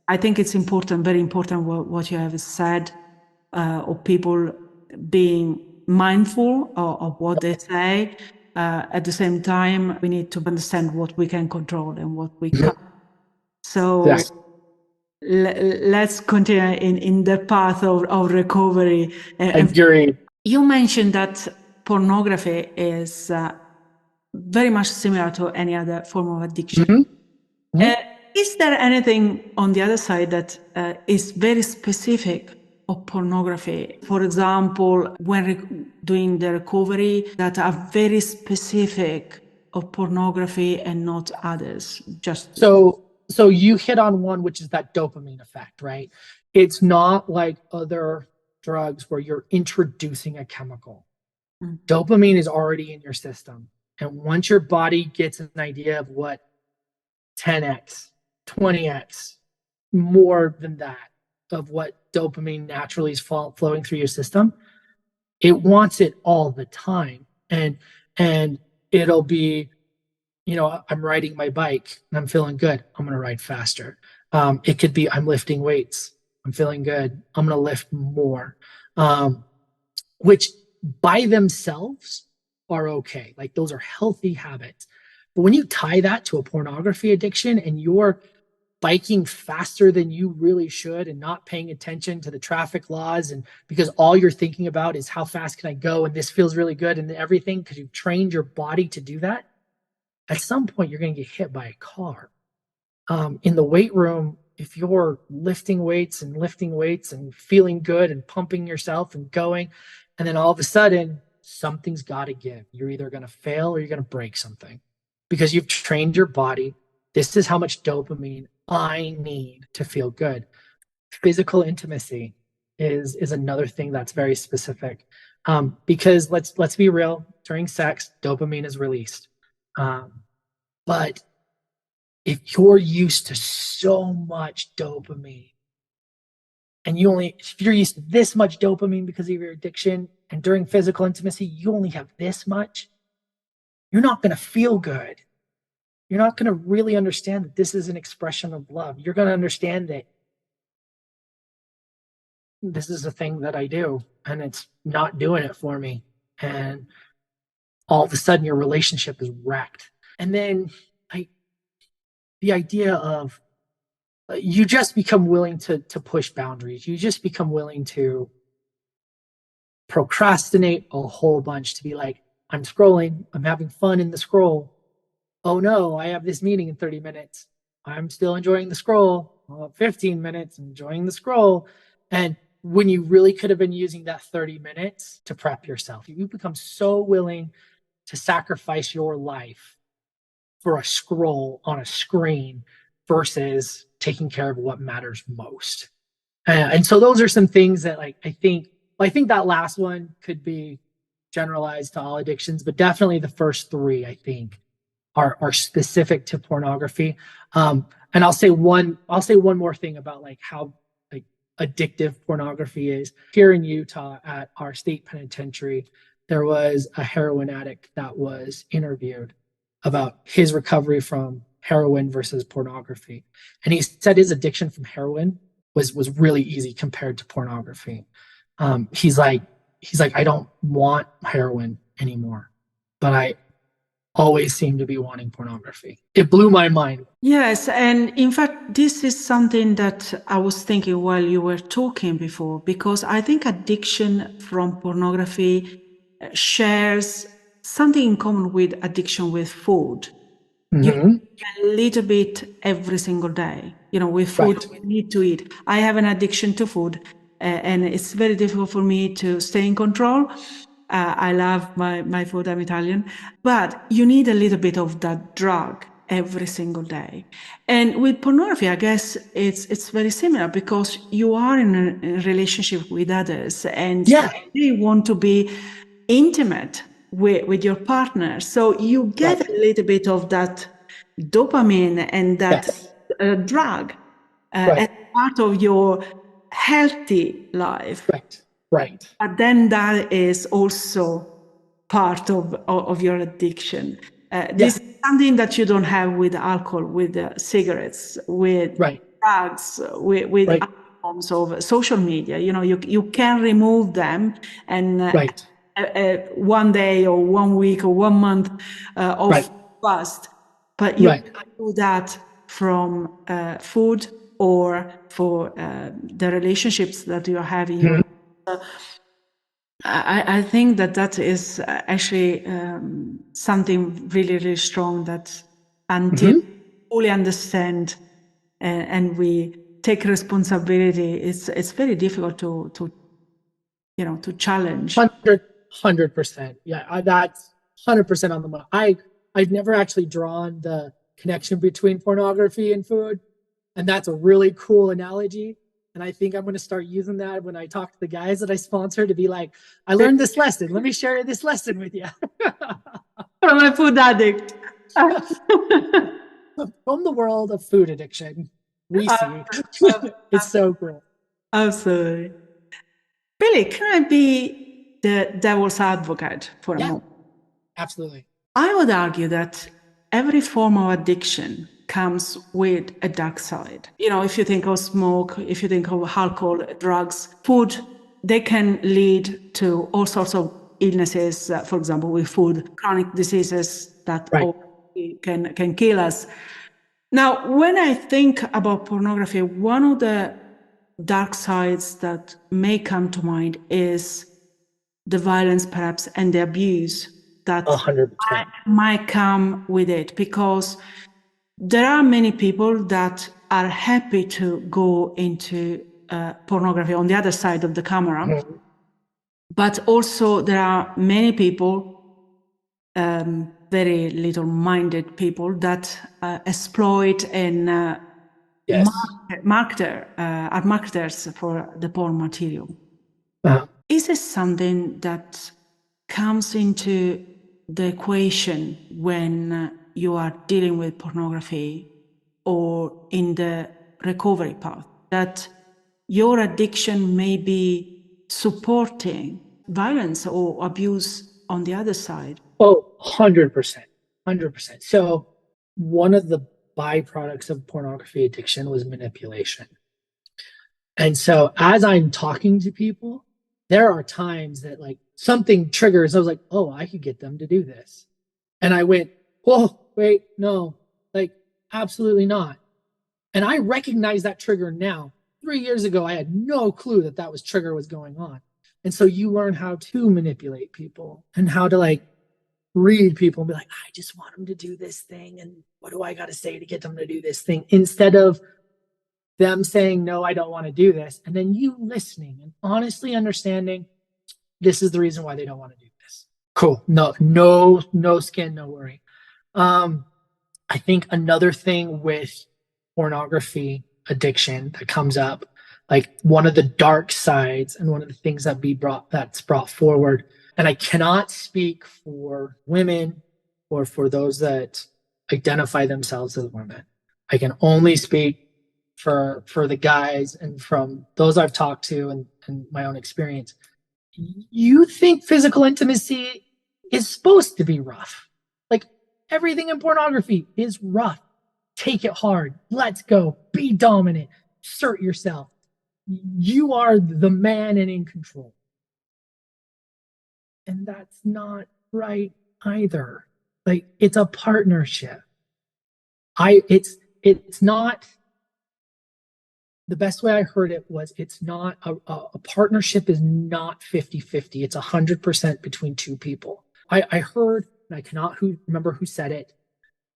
I think it's important, very important, what you have said, of people being mindful of what they say. At the same time, we need to understand what we can control and what we can't. So Yes. let's continue in the path of recovery. Agreed. You mentioned that pornography is very much similar to any other form of addiction. Mm-hmm. Mm-hmm. Is there anything on the other side that is very specific of pornography? For example, when doing the recovery, that are very specific of pornography and not others? Just so you hit on one, which is that dopamine effect, right? It's not like other drugs where you're introducing a chemical. Dopamine is already in your system. And once your body gets an idea of what 10x, 20x more than that of what dopamine naturally is flowing through your system. It wants it all the time. And it'll be, I'm riding my bike and I'm feeling good. I'm going to ride faster. It could be I'm lifting weights. I'm feeling good. I'm going to lift more, which by themselves are okay. Like those are healthy habits. But when you tie that to a pornography addiction and you're biking faster than you really should and not paying attention to the traffic laws, and because all you're thinking about is how fast can I go and this feels really good and everything, because you've trained your body to do that, at some point you're going to get hit by a car. In the weight room, if you're lifting weights and feeling good and pumping yourself and going, and then all of a sudden something's got to give. You're either going to fail or you're going to break something because you've trained your body. This is how much dopamine I need to feel good. Physical intimacy is another thing that's very specific, because let's be real. During sex, dopamine is released, but if you're used to so much dopamine, and if you're used to this much dopamine because of your addiction, and during physical intimacy you only have this much, you're not going to feel good. You're not going to really understand that this is an expression of love. You're going to understand that this is a thing that I do and it's not doing it for me. And all of a sudden your relationship is wrecked. And then the idea of you just become willing to push boundaries. You just become willing to procrastinate a whole bunch, to be like, I'm scrolling, I'm having fun in the scroll. Oh no, I have this meeting in 30 minutes. I'm still enjoying the scroll. 15 minutes, enjoying the scroll. And when you really could have been using that 30 minutes to prep yourself, you become so willing to sacrifice your life for a scroll on a screen versus taking care of what matters most. And so those are some things that I think that last one could be generalized to all addictions, but definitely the first three, I think, are specific to pornography. And I'll say one more thing about how addictive pornography is. Here in Utah at our state penitentiary, there was a heroin addict that was interviewed about his recovery from heroin versus pornography. And he said his addiction from heroin was really easy compared to pornography. He's like, I don't want heroin anymore, but I always seem to be wanting pornography. It blew my mind. Yes, and in fact, this is something that I was thinking while you were talking before, because I think addiction from pornography shares something in common with addiction with food. You Mhm. eat a little bit every single day. With food, Right. we need to eat. I have an addiction to food, and it's very difficult for me to stay in control. I love my food, I'm Italian, but you need a little bit of that drug every single day. And with pornography, I guess it's very similar, because you are in a relationship with others and Yeah. you want to be intimate with your partner. So you get Right. a little bit of that dopamine and that Yes. drug Right. as part of your healthy life. Right. Right. But then that is also part of your addiction. This is something that you don't have with alcohol, with cigarettes, with Right. drugs, with Right. other forms of social media. You can remove them, and Right. one day or 1 week or 1 month of Right. fast, but you Right. can do that from food or for the relationships that you're having. Mhm. I think that is actually something really, really strong, that until Mhm. we fully understand and we take responsibility, it's very difficult to challenge. 100%. Yeah, that's 100% on the money. I've never actually drawn the connection between pornography and food, and that's a really cool analogy. And I think I'm going to start using that when I talk to the guys that I sponsor, to be like, I learned this lesson. Let me share this lesson with you. From a food addict. From the world of food addiction, we see. It's so cool. Absolutely. Billy, can I be the devil's advocate for a moment? Absolutely. I would argue that every form of addiction comes with a dark side. If you think of smoke, if you think of alcohol, drugs, food, they can lead to all sorts of illnesses, for example, with food, chronic diseases that can kill us. Now, when I think about pornography, one of the dark sides that may come to mind is the violence, perhaps, and the abuse that 100%. might come with it, because there are many people that are happy to go into pornography on the other side of the camera, but also there are many people, very little-minded people, that exploit and are marketers for the porn material. Is it something that comes into the equation when you are dealing with pornography or in the recovery path, that your addiction may be supporting violence or abuse on the other side? Oh, 100%. 100%. So one of the byproducts of pornography addiction was manipulation. And so as I'm talking to people, there are times that like something triggers. I was like, oh, I could get them to do this. And I went, whoa, wait, no, like absolutely not. And I recognize that trigger now. 3 years ago, I had no clue that that was trigger was going on. And so you learn how to manipulate people and how to like read people and be like, I just want them to do this thing. And what do I got to say to get them to do this thing? Instead of them saying, no, I don't want to do this. And then you listening and honestly understanding this is the reason why they don't want to do this. Cool. No skin, no worry. I think another thing with pornography addiction that comes up, like one of the dark sides and one of the things that's brought forward, and I cannot speak for women or for those that identify themselves as women. I can only speak for the guys and from those I've talked to and my own experience. You think physical intimacy is supposed to be rough. Like everything in pornography is rough. Take it hard. Let's go. Be dominant. Assert yourself. You are the man and in control. And that's not right either. Like it's a partnership. It's not, the best way I heard it was it's not a partnership is not 50-50. It's 100% between two people. I heard, and I cannot remember who said it,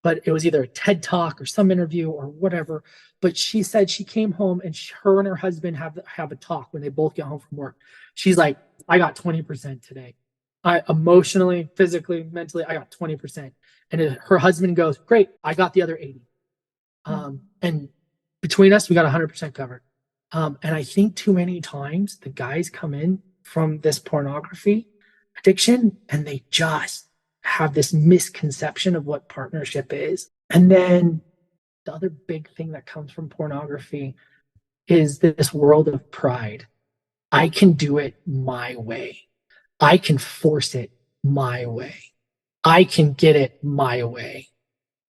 but it was either a TED talk or some interview or whatever. But she said she came home and her and her husband have a talk when they both get home from work. She's like, I got 20% today. I emotionally, physically, mentally, I got 20%. And her husband goes, great, I got the other 80. And between us, we got 100% covered. And I think too many times the guys come in from this pornography addiction and they just have this misconception of what partnership is. And then the other big thing that comes from pornography is this world of pride. I can do it my way. I can force it my way. I can get it my way.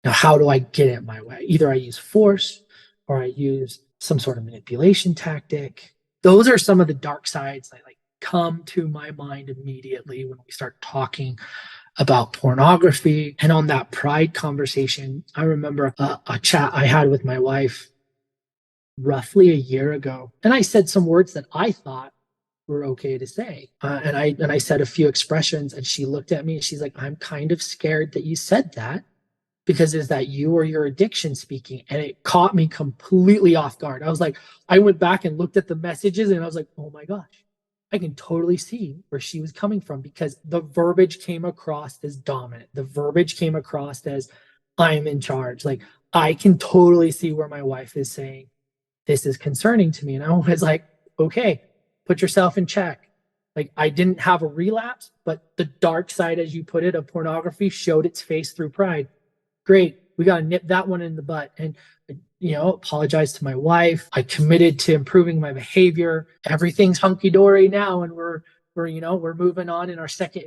Now, how do I get it my way? Either I use force or I use some sort of manipulation tactic. Those are some of the dark sides that like come to my mind immediately when we start talking about pornography. And on that pride conversation, I remember a chat I had with my wife roughly a year ago. And I said some words that I thought were okay to say. And I said a few expressions and she looked at me and she's like, I'm kind of scared that you said that, because is that you or your addiction speaking? And it caught me completely off guard. I was like, I went back and looked at the messages and I was like, oh my gosh, I can totally see where she was coming from, because the verbiage came across as dominant. The verbiage came across as I'm in charge. Like I can totally see where my wife is saying, this is concerning to me. And I was like, okay, put yourself in check. Like I didn't have a relapse, but the dark side, as you put it, of pornography showed its face through pride. Great. we got to nip that one in the butt. And, apologize to my wife. I committed to improving my behavior. Everything's hunky dory now. And we're moving on in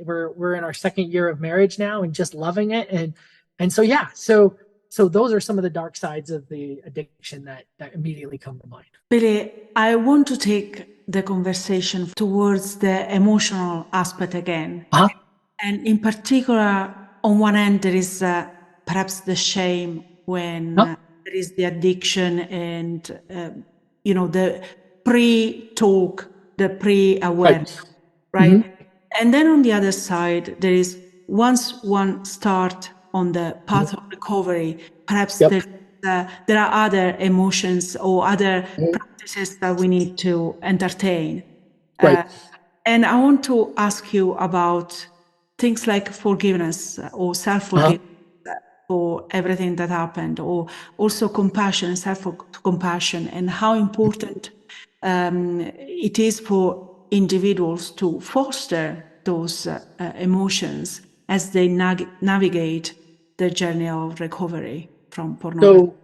we're in our second year of marriage now and just loving it. And so, yeah, so those are some of the dark sides of the addiction that immediately come to mind. Billy, I want to take the conversation towards the emotional aspect again. Uh-huh. And in particular, on one end, there is perhaps the shame when there is the addiction and, the pre-talk, the pre-awareness, right? Mm-hmm. And then on the other side, there is once one start on the path of recovery, perhaps there are other emotions or other practices that we need to entertain. Right. And I want to ask you about things like forgiveness or self-forgiveness for everything that happened, or also compassion, self-compassion, and how important it is for individuals to foster those emotions as they navigate the journey of recovery from pornography. So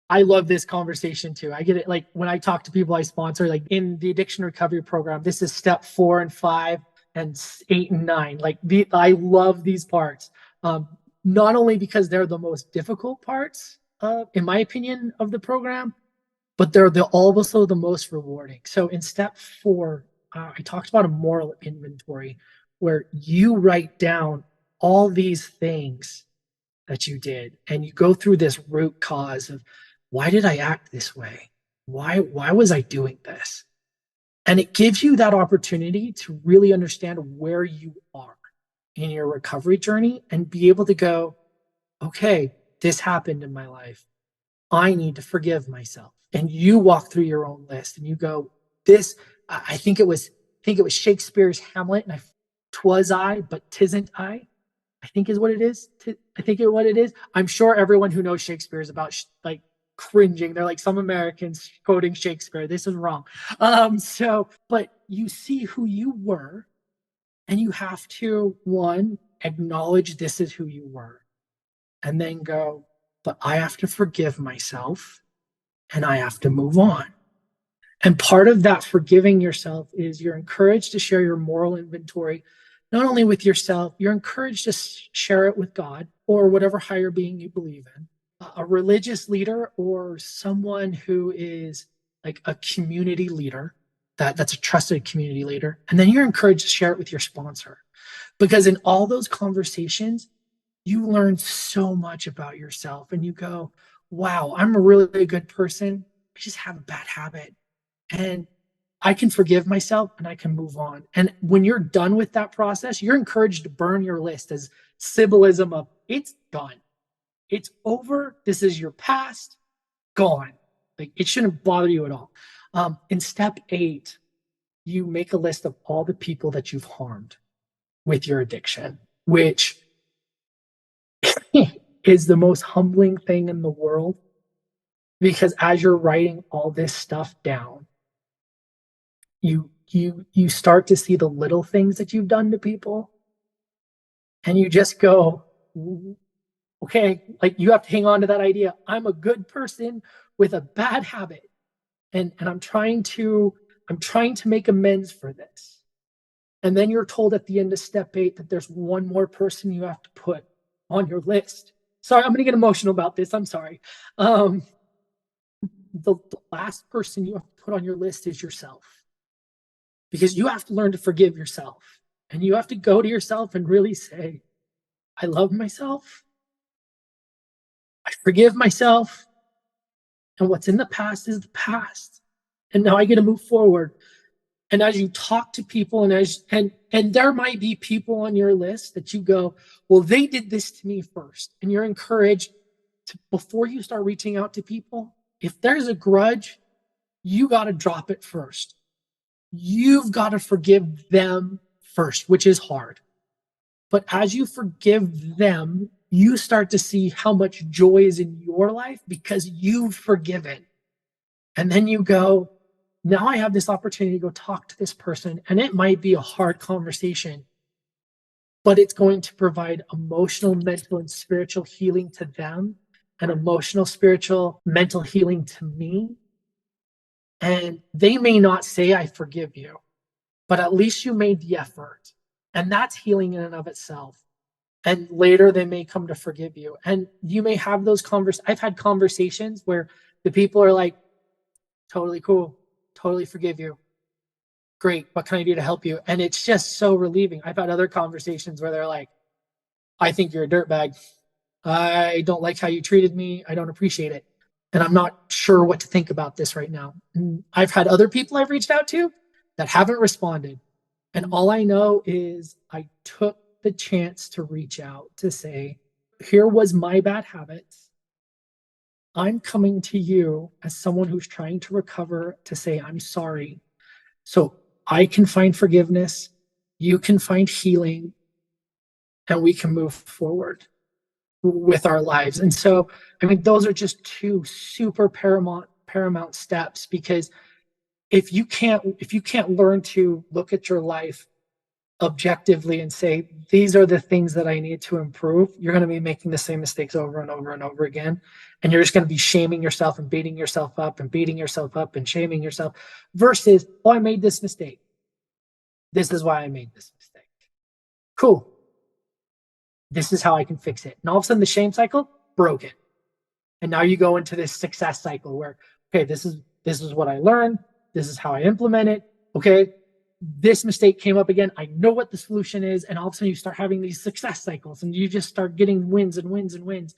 I love this conversation too. I get it. Like when I talk to people I sponsor, like in the addiction recovery program, this is step 4 and 5 and 8 and 9. Like I love these parts. Not only because they're the most difficult parts, in my opinion, of the program, but they're also the most rewarding. So in step 4, I talked about a moral inventory where you write down all these things that you did, and you go through this root cause of, why did I act this way? Why was I doing this? And it gives you that opportunity to really understand where you are in your recovery journey and be able to go, okay, this happened in my life. I need to forgive myself. And you walk through your own list and you go, this, I think it was Shakespeare's Hamlet, and 'twas I, but 'tisn't I think is what it is. I'm sure everyone who knows Shakespeare is about like cringing. They're like, some Americans quoting Shakespeare. This is wrong. But you see who you were, and you have to, one, acknowledge this is who you were, and then go, but I have to forgive myself and I have to move on. And part of that forgiving yourself is you're encouraged to share your moral inventory, not only with yourself, you're encouraged to share it with God or whatever higher being you believe in, a religious leader or someone who is like a community leader, that's a trusted community leader. And then you're encouraged to share it with your sponsor. Because in all those conversations, you learn so much about yourself and you go, wow, I'm a really good person. I just have a bad habit. And I can forgive myself and I can move on. And when you're done with that process, you're encouraged to burn your list as symbolism of it's done. It's over. This is your past. Gone. Like it shouldn't bother you at all. In step 8, you make a list of all the people that you've harmed with your addiction, which is the most humbling thing in the world. Because as you're writing all this stuff down, you start to see the little things that you've done to people, and you just go, okay, like you have to hang on to that idea. I'm a good person with a bad habit, and I'm trying to make amends for this. And then you're told at the end of step 8 that there's one more person you have to put on your list. Sorry, I'm gonna get emotional about this. I'm sorry. The last person you have to put on your list is yourself. Because you have to learn to forgive yourself. And you have to go to yourself and really say, I love myself. I forgive myself. And what's in the past is the past. And now I get to move forward. And as you talk to people, and there might be people on your list that you go, well, they did this to me first. And you're encouraged to, before you start reaching out to people, if there's a grudge, you got to drop it first. You've got to forgive them first, which is hard. But as you forgive them, you start to see how much joy is in your life because you've forgiven. And then you go, now I have this opportunity to go talk to this person. And it might be a hard conversation, but it's going to provide emotional, mental, and spiritual healing to them, and emotional, spiritual, mental healing to me. And they may not say, I forgive you, but at least you made the effort. And that's healing in and of itself. And later they may come to forgive you. And you may have those conversations. I've had conversations where the people are like, totally cool, totally forgive you. Great. What can I do to help you? And it's just so relieving. I've had other conversations where they're like, I think you're a dirtbag. I don't like how you treated me. I don't appreciate it. And I'm not sure what to think about this right now. And I've had other people I've reached out to that haven't responded. And all I know is I took the chance to reach out to say, here was my bad habits. I'm coming to you as someone who's trying to recover to say, I'm sorry. So I can find forgiveness, you can find healing, and we can move forward with our lives. And so, I mean, those are just two super paramount steps, because if you can't learn to look at your life objectively and say, these are the things that I need to improve, you're going to be making the same mistakes over and over and over again. And you're just going to be shaming yourself and beating yourself up and beating yourself up and shaming yourself versus, oh, I made this mistake. This is why I made this mistake. Cool. This is how I can fix it. And all of a sudden the shame cycle broke it. And now you go into this success cycle where, okay, this is what I learned. This is how I implement it. Okay, this mistake came up again. I know what the solution is. And all of a sudden you start having these success cycles and you just start getting wins and wins and wins.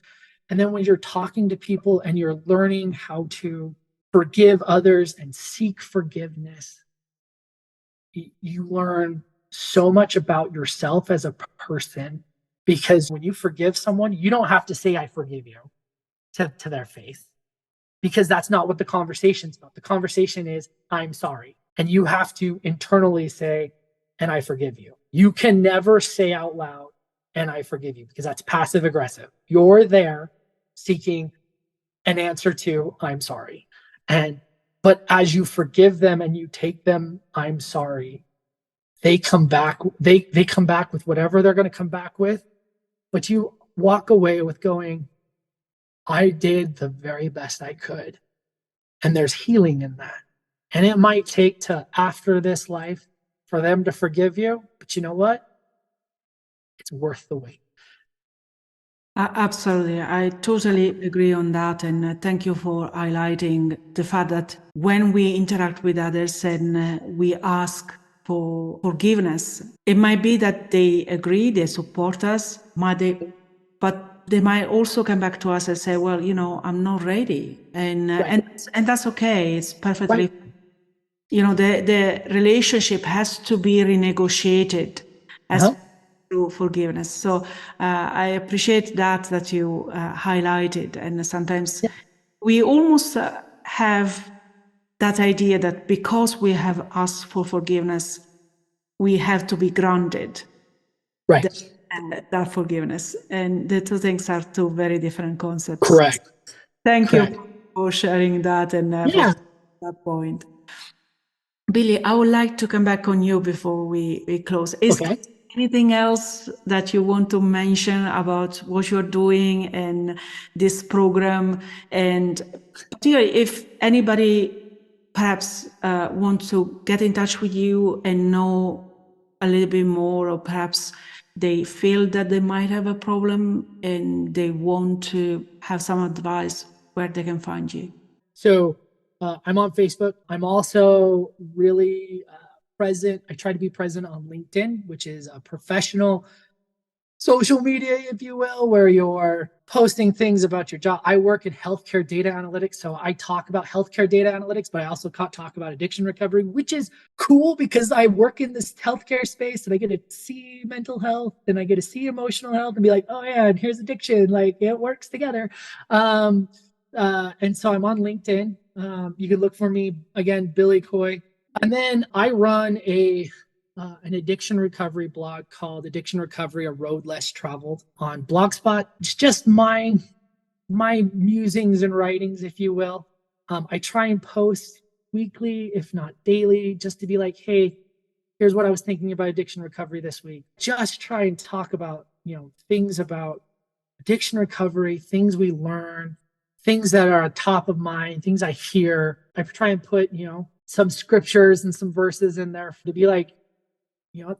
And then when you're talking to people and you're learning how to forgive others and seek forgiveness, you learn so much about yourself as a person, because when you forgive someone, you don't have to say, I forgive you to their face, because that's not what the conversation's about. The conversation is, I'm sorry. And you have to internally say, and I forgive you. You can never say out loud, and I forgive you, because that's passive aggressive. You're there seeking an answer to, I'm sorry. But as you forgive them and you take them, I'm sorry, they come back, they come back with whatever they're going to come back with. But you walk away with going, I did the very best I could. And there's healing in that. And it might take to after this life for them to forgive you. But you know what? It's worth the wait. Absolutely. I totally agree on that. And thank you for highlighting the fact that when we interact with others and we ask for forgiveness, it might be that they agree, they support us, but they might also come back to us and say, well, I'm not ready. And that's okay. It's perfectly, the relationship has to be renegotiated as through forgiveness. So I appreciate that you highlighted. And sometimes we almost have that idea that because we have asked for forgiveness, we have to be granted that forgiveness. And the two things are two very different concepts. Correct. Thank you for sharing that and for that point. Billy, I would like to come back on you before we close. Is there anything else that you want to mention about what you're doing in this program? And particularly if anybody perhaps wants to get in touch with you and know a little bit more, or perhaps they feel that they might have a problem and they want to have some advice, where they can find you. So I'm on Facebook. I'm also really present. I try to be present on LinkedIn, which is a professional social media, if you will, where you're posting things about your job. I work in healthcare data analytics, so I talk about healthcare data analytics, but I also talk about addiction recovery, which is cool because I work in this healthcare space and I get to see mental health and I get to see emotional health and be like, oh yeah, and here's addiction, like it works together. And so I'm on LinkedIn. You can look for me again, Billy Caughey. And then I run an addiction recovery blog called Addiction Recovery: A Road Less Traveled on Blogspot. It's just my musings and writings, if you will. I try and post weekly, if not daily, just to be like, hey, here's what I was thinking about addiction recovery this week. Just try and talk about, things about addiction recovery, things we learn, things that are top of mind, things I hear. I try and put, some scriptures and some verses in there to be like,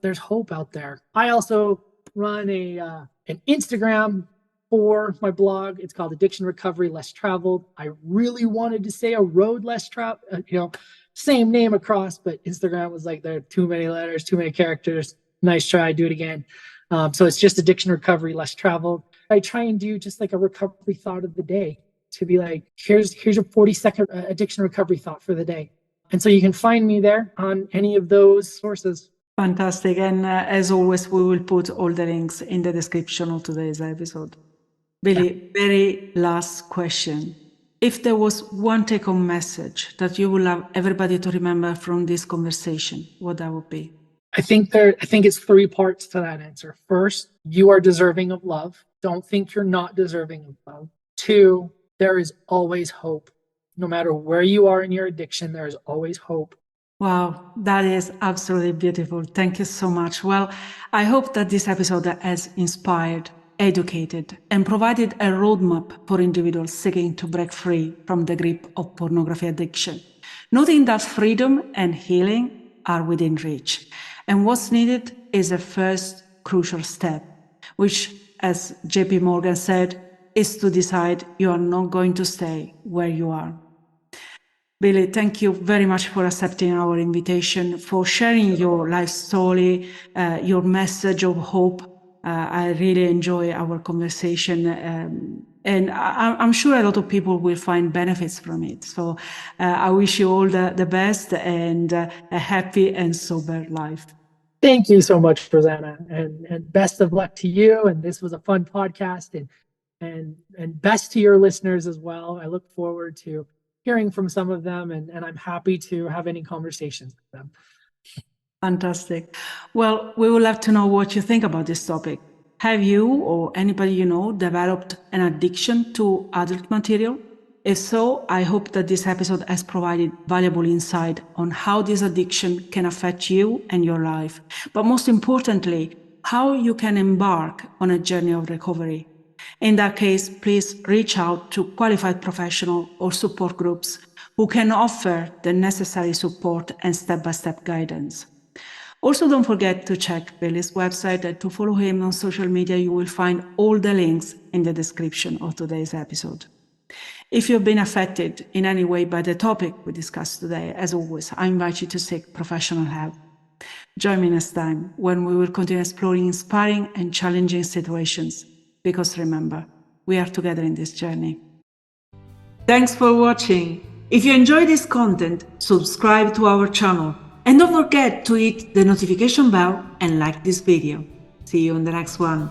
there's hope out there. I also run an Instagram for my blog. It's called Addiction Recovery Less Traveled. I really wanted to say a road less traveled, same name across, but Instagram was like, there are too many letters, too many characters. Nice try, do it again. So it's just Addiction Recovery Less Traveled. I try and do just like a recovery thought of the day to be like, here's your 40-second addiction recovery thought for the day. And so you can find me there on any of those sources. Fantastic. And as always, we will put all the links in the description of today's episode. Billy, very last question. If there was one take-home message that you would love everybody to remember from this conversation, what that would be? I think it's 3 parts to that answer. First, you are deserving of love. Don't think you're not deserving of love. 2, there is always hope. No matter where you are in your addiction, there is always hope. Wow, that is absolutely beautiful. Thank you so much. Well, I hope that this episode has inspired, educated, and provided a roadmap for individuals seeking to break free from the grip of pornography addiction, noting that freedom and healing are within reach. And what's needed is a first crucial step, which, as JP Morgan said, is to decide you are not going to stay where you are. Billy, thank you very much for accepting our invitation, for sharing your life story, your message of hope. I really enjoy our conversation, and I'm sure a lot of people will find benefits from it. So I wish you all the best and a happy and sober life. Thank you so much, Rosanna, and best of luck to you. And this was a fun podcast, and best to your listeners as well. I look forward to hearing from some of them, and I'm happy to have any conversations with them. Fantastic. Well, we would love to know what you think about this topic. Have you or anybody you know developed an addiction to adult material? If so, I hope that this episode has provided valuable insight on how this addiction can affect you and your life, but most importantly, how you can embark on a journey of recovery. In that case, please reach out to qualified professionals or support groups who can offer the necessary support and step-by-step guidance. Also, don't forget to check Billy's website and to follow him on social media. You will find all the links in the description of today's episode. If you've been affected in any way by the topic we discussed today, as always, I invite you to seek professional help. Join me next time when we will continue exploring inspiring and challenging situations. Because remember, we are together in this journey. Thanks for watching. If you enjoy this content, subscribe to our channel. And don't forget to hit the notification bell and like this video. See you in the next one.